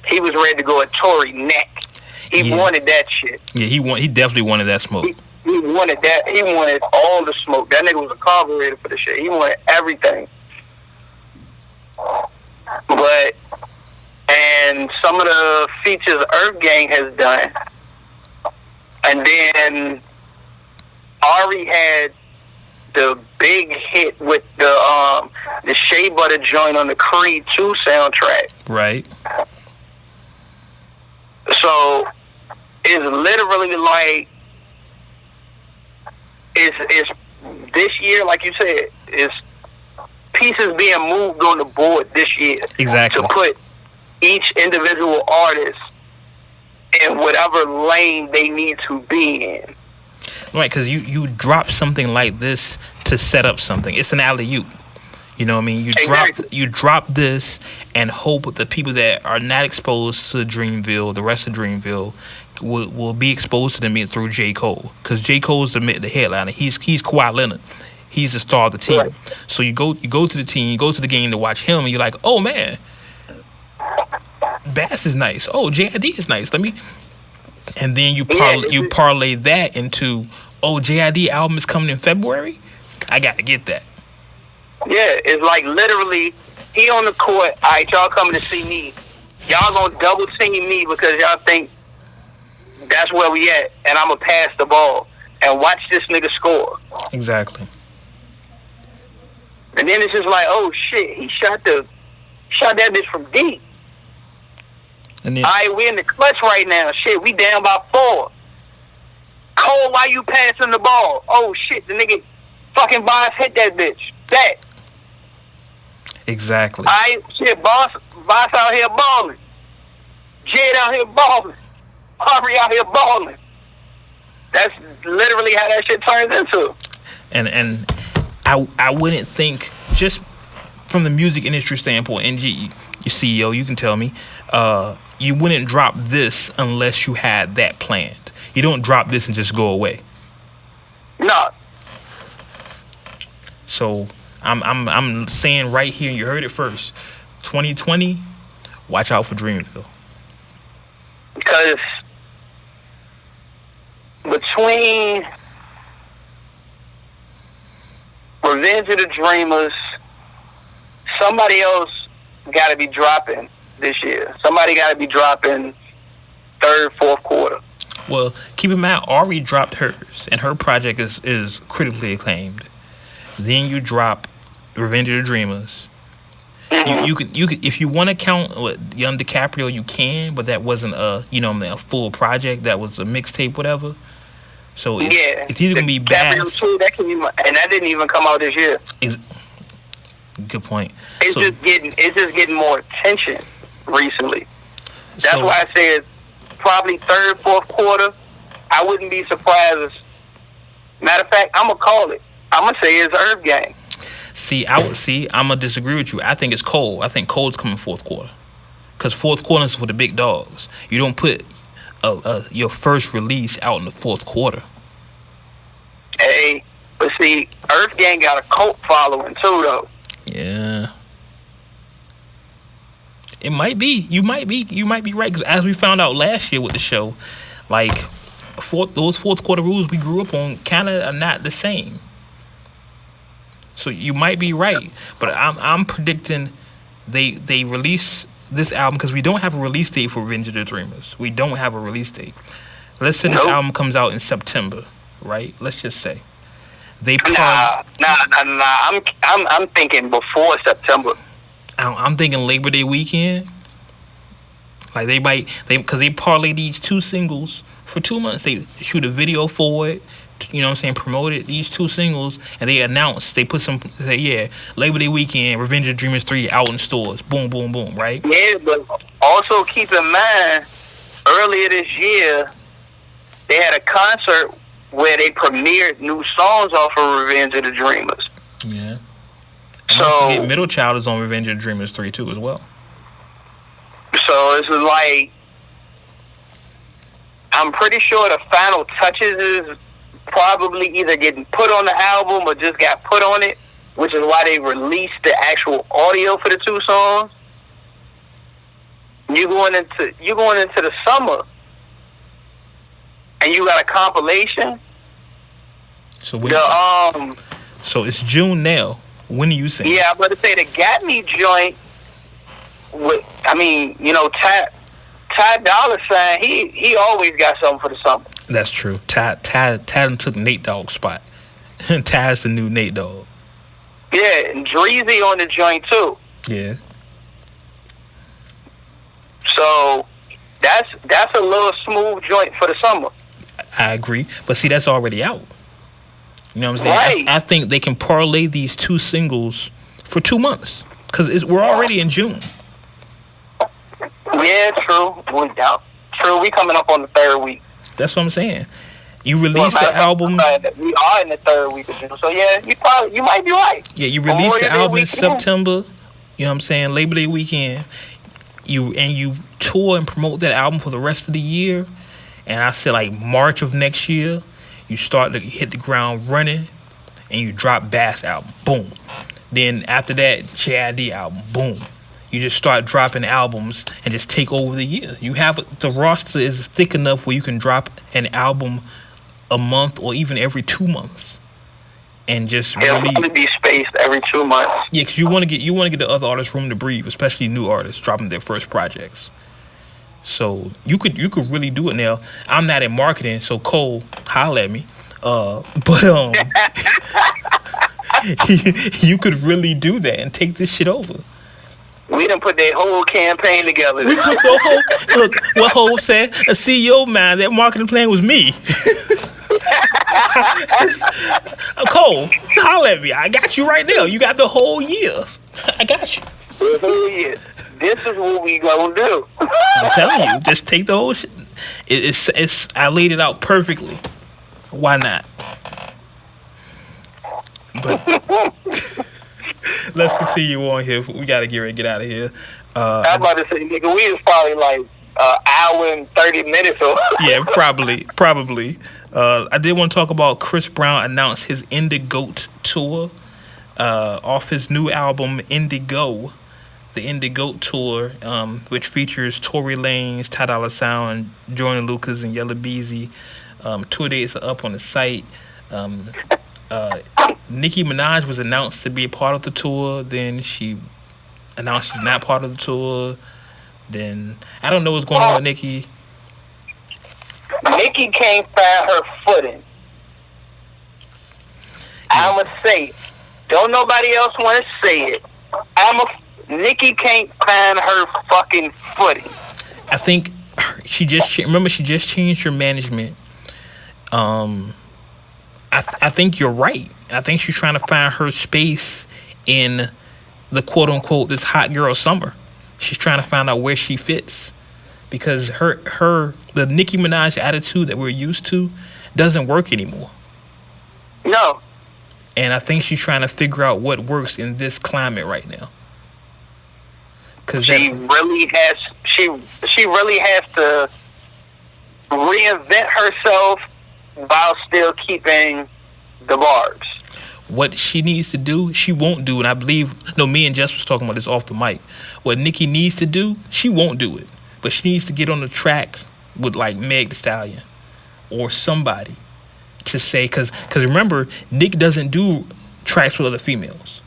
he was ready to go at Tory neck. He wanted that shit. Yeah, he definitely wanted that smoke. He wanted that. He wanted all the smoke. That nigga was a carburetor for the shit. He wanted everything. And some of the features Earth Gang has done. And then Ari had the big hit with the Shea Butter joint on the Creed 2 soundtrack. Right. So it's literally like it's this year, like you said, it's pieces being moved on the board this year. Exactly. To put each individual artist in whatever lane they need to be in. Right, because you drop something like this to set up something. It's an alley-oop. You know what I mean? You drop this and hope the people that are not exposed to Dreamville, the rest of Dreamville, will be exposed to them through J. Cole. Because J. Cole's the headliner. He's Kawhi Leonard. He's the star of the team. Right. So you go to the team, you go to the game to watch him, and you're like, oh man, Bass is nice. Oh, JID is nice. And then you parlay that into, oh, JID album is coming in February. I got to get that. Yeah, it's like literally he on the court. All right, y'all coming to see me. Y'all gonna double team me because y'all think that's where we at, and I'm gonna pass the ball and watch this nigga score. Exactly. And then it's just like, oh shit, he shot that bitch from deep. And then, all right, we in the clutch right now. Shit, we down by 4. Cole, why you passing the ball? Oh shit, the nigga fucking Boss hit that bitch. That. Exactly. All right, shit, Boss out here balling. Jed out here balling. Aubrey out here balling. That's literally how that shit turns into. And I wouldn't think, just from the music industry standpoint, NG, your CEO, you can tell me, you wouldn't drop this unless you had that planned. You don't drop this and just go away. No. So I'm saying right here, you heard it first. 2020, watch out for Dreamville. Because between Revenge of the Dreamers, somebody else got to be dropping this year. Somebody got to be dropping 3rd, 4th quarter. Well, keep in mind, Ari dropped hers, and her project is critically acclaimed. Then you drop Revenge of the Dreamers. Mm-hmm. You could if you want to count Young DiCaprio, you can, but that wasn't a full project. That was a mixtape, whatever. So it's either gonna be bad. That can be, and that didn't even come out this year. Good point. It's just getting more attention recently. That's why I said probably 3rd, 4th quarter. I wouldn't be surprised. Matter of fact, I'm gonna call it. I'm gonna say it's Earth Gang. I'm gonna disagree with you. I think it's Cole. I think Cole's coming 4th quarter, because 4th quarter is for the big dogs. You don't put your first release out in the 4th quarter. Hey, but see, Earth Gang got a cult following too, though. Yeah. It might be. You might be right. Because as we found out last year with the show, like those fourth quarter rules we grew up on kind of are not the same. So you might be right, but I'm predicting they release this album because we don't have a release date for Revenge of the Dreamers. We don't have a release date. Let's say this album comes out in September, right? Let's just say they. Nah. I'm thinking before September. I'm thinking Labor Day weekend. Like because they parlay these two singles for 2 months. They shoot a video for it. You know what I'm saying? Promoted these two singles, and they announced, they say, Labor Day weekend, Revenge of the Dreamers 3 out in stores. Boom, boom, boom, right? Yeah, but also keep in mind, earlier this year, they had a concert where they premiered new songs off of Revenge of the Dreamers. Yeah. So Middle Child is on Revenge of the Dreamers 3 too as well. So it's like, I'm pretty sure the final touches is probably either getting put on the album or just got put on it, which is why they released the actual audio for the two songs. You going into the summer, and you got a compilation. So so it's June now. When are you saying? Yeah, I'm about to say the Got Me joint. Ty Dolla $ign, he always got something for the summer. That's true. Ty took Nate Dogg's spot. Ty's the new Nate Dogg. Yeah, and Dreezy on the joint too. Yeah. So that's a little smooth joint for the summer. I agree, but see, that's already out. You know what I'm saying? Right. I think they can parlay these two singles for 2 months because we're already in June. Yeah, true. True, we coming up on the third week. That's what I'm saying. You release the album. We are in the third week of June, so yeah, you might be right. Yeah, you release the album in September. You know what I'm saying? Labor Day weekend. You tour and promote that album for the rest of the year, and I said like March of next year, you start to hit the ground running, and you drop Bass album. Boom. Then after that, JID album. Boom. You just start dropping albums and just take over the year. You have the roster is thick enough where you can drop an album a month or even every 2 months, and just it'll probably be spaced every 2 months. Yeah, because you want to get the other artists room to breathe, especially new artists dropping their first projects. So you could really do it now. I'm not in marketing, so Cole, holla at me. You could really do that and take this shit over. We done put their whole campaign together. Look, what Hov said, a CEO man, that marketing plan was me. Cole, holla at me. I got you right now. You got the whole year. I got you. The whole year. This is what we gonna do. I'm telling you, just take the whole shit. It's I laid it out perfectly. Why not? But let's continue on here. We gotta get out of here. I'm about to say, nigga, we was probably like an hour and 30 minutes or yeah, probably. I did want to talk about Chris Brown announced his Indigo tour off his new album Indigo. The Indigo tour, which features Tory Lanez, Ty Dolla $ign, Joyner Lucas, and Yella Beezy. Tour dates are up on the site. Nicki Minaj was announced to be a part of the tour. Then she announced she's not part of the tour. Then I don't know what's going on with Nicki. Nicki can't find her footing. I'ma say it. Don't nobody else want to say it. Nicki can't find her fucking footing. I think she just changed her management. I think you're right. I think she's trying to find her space in the quote unquote this hot girl summer. She's trying to find out where she fits, because the Nicki Minaj attitude that we're used to doesn't work anymore. No. And I think she's trying to figure out what works in this climate right now. She really has to reinvent herself while still keeping the bars. what she needs to do, she won't do. And I believe, no, me and Jess was talking about this off the mic. What Nicki needs to do, she won't do it. But she needs to get on the track with like Meg Thee Stallion or somebody to say, because remember, Nick doesn't do tracks with other females.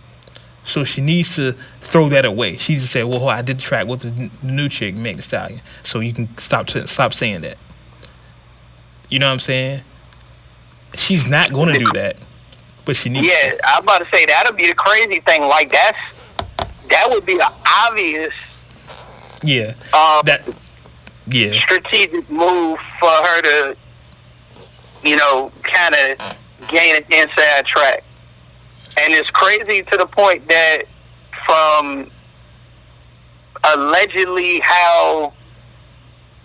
So she needs to throw that away. She needs to say, well, I did the track with the new chick, Meg Thee Stallion. So you can stop saying that. You know what I'm saying? She's not going to do that. But she needs to. I'm about to say, that'll be the crazy thing. Like, that would be an obvious strategic move for her to, kind of gain an inside track. And it's crazy to the point that from allegedly how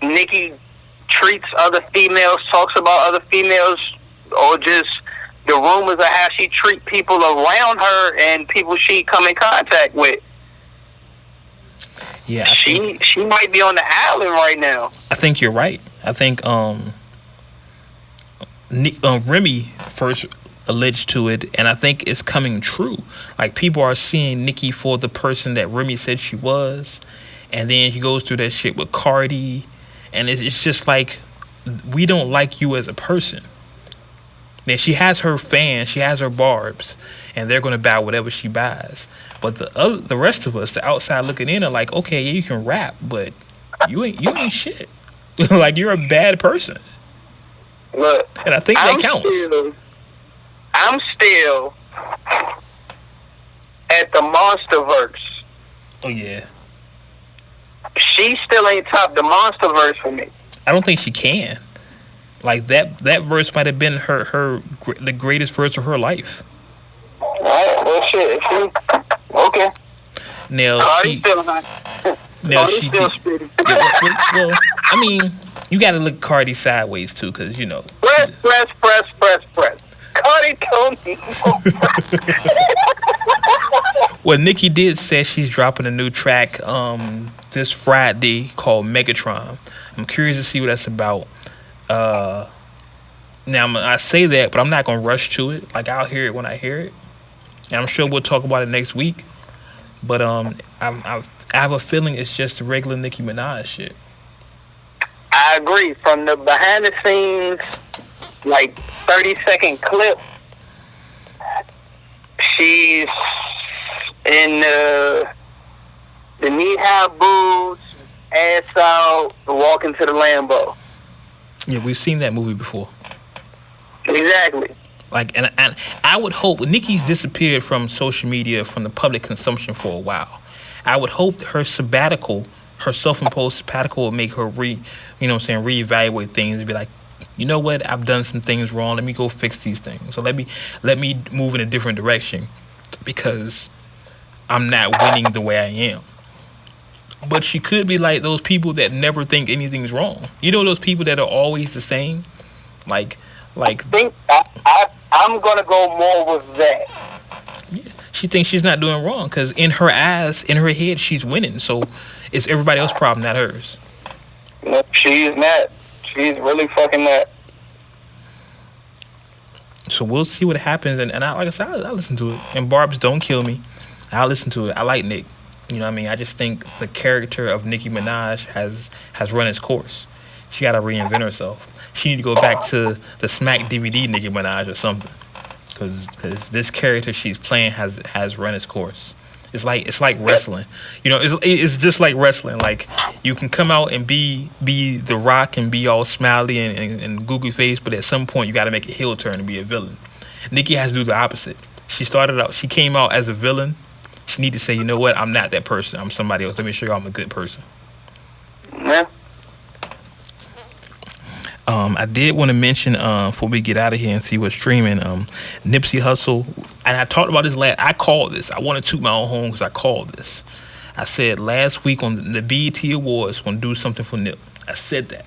Nicki treats other females, talks about other females, or just the rumors of how she treats people around her and people she come in contact with. Yeah, she might be on the island right now. I think you're right. I think Remy first alleged to it, and I think it's coming true. Like, people are seeing Nicki for the person that Remy said she was, and then she goes through that shit with Cardi, and it's just like, we don't like you as a person. Now, she has her fans, she has her barbs, and they're gonna buy whatever she buys. But the rest of us, the outside looking in, are like, okay, yeah, you can rap, but you ain't shit. Like, you're a bad person. Look, and I think that counts. I'm still at the Monsterverse. Oh yeah. She still ain't topped the Monsterverse for me. I don't think she can. Like, that verse might have been the greatest verse of her life. Alright, well shit. Okay. Now Cardi's still not. Cardi's still spitting. Well, I mean, you got to look Cardi sideways too, because Press. Cardi told me. Well, Nicki did say she's dropping a new track this Friday called Megatron. I'm curious to see what that's about. Now I say that, but I'm not gonna rush to it. Like, I'll hear it when I hear it, and I'm sure we'll talk about it next week. But I have a feeling it's just regular Nicki Minaj shit. I agree. From the behind the scenes, like 30-second clip, she's in the knee-high boots, ass out, walking to the Lambo. Yeah, we've seen that movie before. Exactly. Like, and I would hope, Nicki's disappeared from social media, from the public consumption for a while. I would hope her sabbatical, her self-imposed sabbatical, will make her reevaluate things and be like, you know what, I've done some things wrong. Let me go fix these things. So let me move in a different direction, because I'm not winning the way I am. But she could be like those people that never think anything's wrong. You know, those people that are always the same? Like. I'm gonna go more with that. Yeah, she thinks she's not doing wrong, because in her eyes, in her head, she's winning. So it's everybody else's problem, not hers. No, she's not. She's really fucking not. So we'll see what happens. And like I said, I listen to it. And Barb's Don't Kill Me, I'll listen to it. I like Nick. You know what I mean? I just think the character of Nicki Minaj has run its course. She got to reinvent herself. She need to go back to the Smack DVD Nicki Minaj or something, because this character she's playing has run its course. It's like wrestling. You know, it's just like wrestling. Like, you can come out and be The Rock and be all smiley and goofy face, but at some point you got to make a heel turn and be a villain. Nicki has to do the opposite. She came out as a villain. She need to say, you know what, I'm not that person. I'm somebody else. Let me show you I'm a good person. Yeah. I did want to mention, before we get out of here and see what's streaming, Nipsey Hussle. And I talked about this I called this. I want to toot my own horn because I called this. I said last week on the BET Awards, going to do something for Nip. I said that.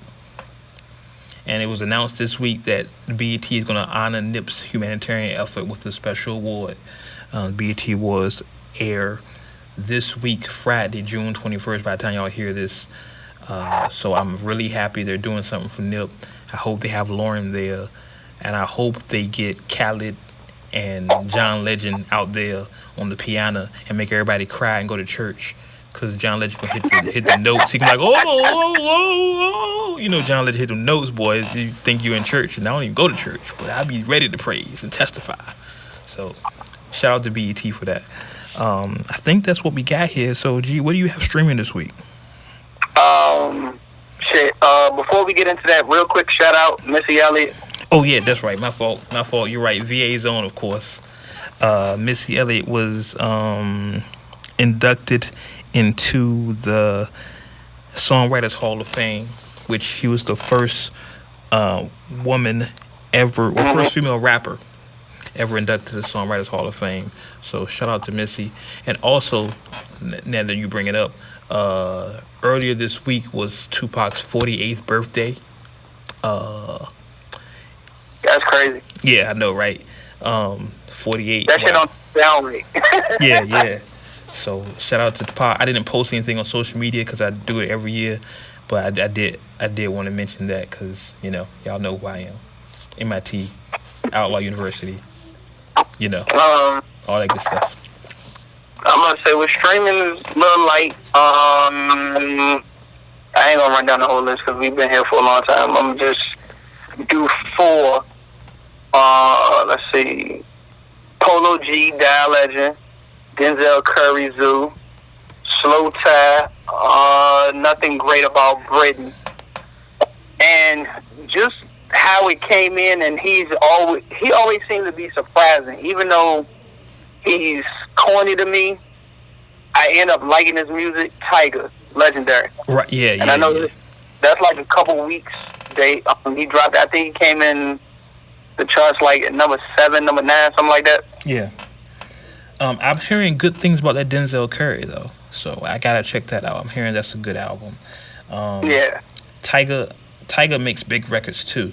And it was announced this week that the BET is going to honor Nip's humanitarian effort with a special award. BET Awards air this week, Friday, June 21st, by the time y'all hear this. So I'm really happy they're doing something for Nip. I hope they have Lauren there, and I hope they get Khaled and John Legend out there on the piano and make everybody cry and go to church. Cause John Legend can hit the notes. He can like, oh. You know, John Legend hit them notes, boy. You think you're in church, and I don't even go to church, but I be ready to praise and testify. So, shout out to BET for that. I think that's what we got here. So, G, what do you have streaming this week? Before we get into that, real quick shout out Missy Elliott. Oh yeah, that's right. My fault. You're right. VA Zone, of course. Missy Elliott was inducted into the Songwriters Hall of Fame, which she was the first woman ever, or first female rapper ever inducted to the Songwriters Hall of Fame. So shout out to Missy. And also, now that you bring it up, earlier this week was Tupac's 48th birthday. That's crazy. Yeah, I know, right? 48. That shit don't sound right. Yeah. So shout out to Tupac. I didn't post anything on social media because I do it every year, but I did want to mention that because, you know, y'all know who I am. MIT, Outlaw University, you know, all that good stuff. I'm gonna say with streaming is a little light. I ain't gonna run down the whole list because we've been here for a long time. I'm just do 4. Let's see, Polo G, Die Legend, Denzel Curry, Zoo, Slow Tie, Nothing Great About Britain, and just how it came in, and he always seemed to be surprising, even though he's corny to me. I end up liking his music. Tiger, legendary. Right? Yeah. And I know that's like a couple weeks. He dropped. I think he came in the charts like at number 7, number 9, something like that. Yeah. I'm hearing good things about that Denzel Curry though, so I gotta check that out. I'm hearing that's a good album. Yeah. Tiger makes big records too,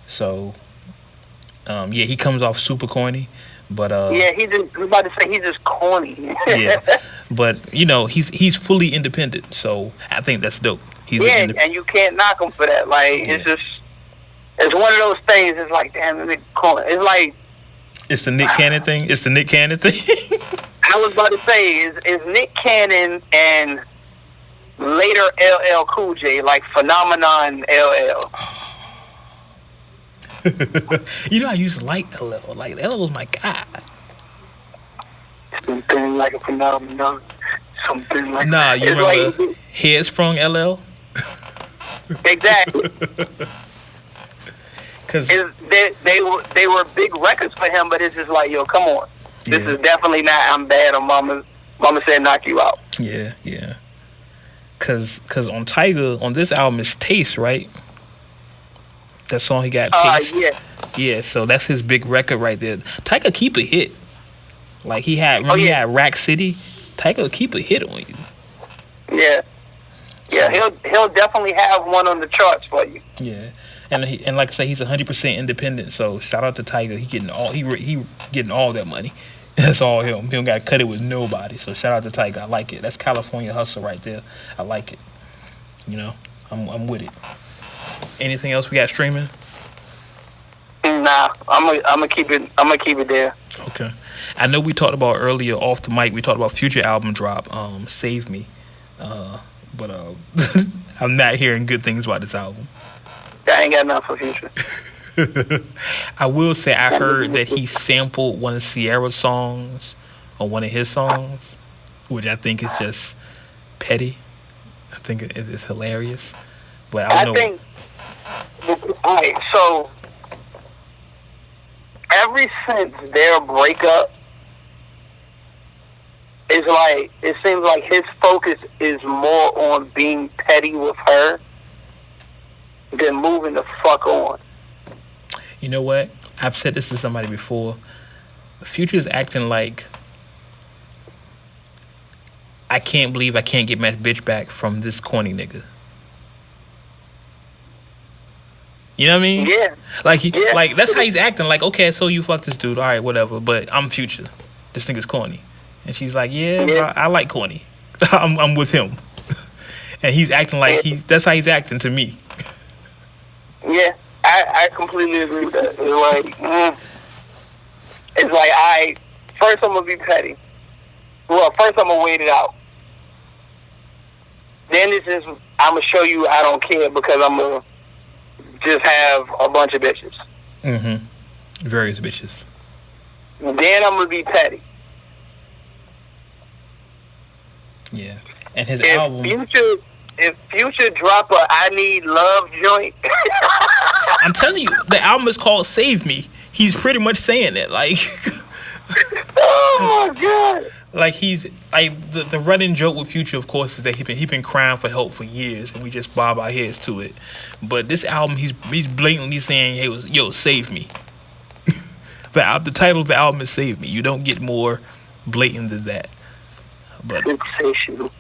so he comes off super corny, but I'm about to say he's just corny. Yeah, but you know he's fully independent, so I think that's dope. And you can't knock him for that. Like it's one of those things. It's like damn, it's corny. It's like. It's the Nick Cannon thing? I was about to say, is Nick Cannon and later LL Cool J, like Phenomenon LL. You know, I used to like LL. Like, LL was my guy. Something like a phenomenon. Something like Nah, you remember like, Headsprung LL? Exactly. Cause they were big records for him, but it's just like, yo, come on, this is definitely not I'm bad or Mama said knock you out. Yeah. Cause on Tiger, on this album is Taste, right? That song he got Taste. Yeah. So that's his big record right there. Tiger keep a hit. Like he had Rack City. Tiger will keep a hit on you. Yeah. Yeah, he'll definitely have one on the charts for you. Yeah. And like I say, he's 100% independent. So shout out to Tiger. He getting all that money. That's all him. He don't got to cut it with nobody. So shout out to Tiger. I like it. That's California hustle right there. I like it. You know, I'm with it. Anything else we got streaming? Nah, I'm gonna keep it. I'm gonna keep it there. Okay. I know we talked about earlier off the mic. We talked about Future album drop. Save Me. But I'm not hearing good things about this album. I ain't got nothing for Future. I will say I heard that he sampled one of Ciara's songs or one of his songs, which I think is just petty. I think it's hilarious. But I don't know. All right, so ever since their breakup, it's like it seems like his focus is more on being petty with her than moving the fuck on. You know what? I've said this to somebody before. Future's acting like I can't believe I can't get my bitch back from this corny nigga. You know what I mean? Yeah. Like that's how he's acting. Like, okay, so you fuck this dude, all right, whatever. But I'm Future. This nigga's corny. And she's like, yeah. Bro, I like corny. I'm with him. And he's acting like that's how he's acting to me. Yeah, I completely agree with that. It's like, It's like, first I'm gonna be petty. Well, first I'm gonna wait it out. Then I'm gonna show you I don't care because I'm gonna just have a bunch of bitches. Mm-hmm. Various bitches. Then I'm gonna be petty. Yeah. And his album. If Future drop a I Need Love joint. I'm telling you, the album is called Save Me. He's pretty much saying it. Like, oh my God. Like, he's like the running joke with Future, of course, is that he been crying for help for years, and we just bob our heads to it. But this album, he's blatantly saying, "Hey, yo, save me." The title of the album is "Save Me." You don't get more blatant than that. But sensational.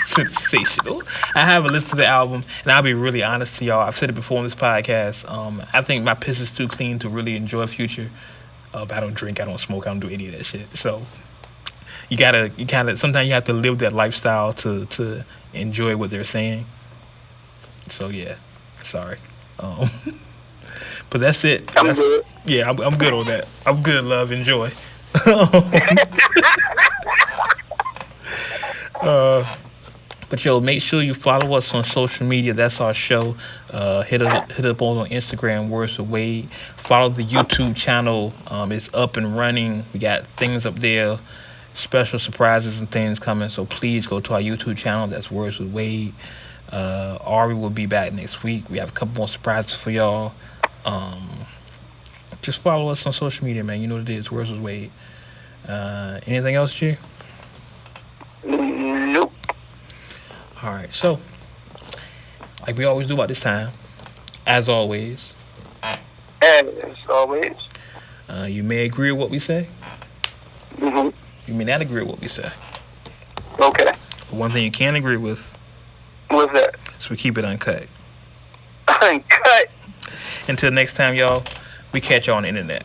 Sensational. I haven't listened to the album, and I'll be really honest to y'all. I've said it before on this podcast. I think my piss is too clean to really enjoy Future. I don't drink, I don't smoke, I don't do any of that shit. So you gotta. Sometimes you have to live that lifestyle to enjoy what they're saying. So yeah, sorry. But that's it. I'm good. Yeah, I'm good on that. I'm good. Love, enjoy. But yo, make sure you follow us on social media. That's our show. Hit up on Instagram, Words with Wade. Follow the YouTube channel. It's up and running. We got things up there, special surprises and things coming. So please go to our YouTube channel. That's Words with Wade. Ari will be back next week. We have a couple more surprises for y'all. Just follow us on social media, man. You know what it is. Words with Wade. Anything else, G? Nope. All right, so like we always do about this time, as always, you may agree with what we say. Mm-hmm. You may not agree with what we say. Okay. But one thing you can agree with. What's that? So we keep it uncut. Uncut. Until next time, y'all. We catch y'all on the internet.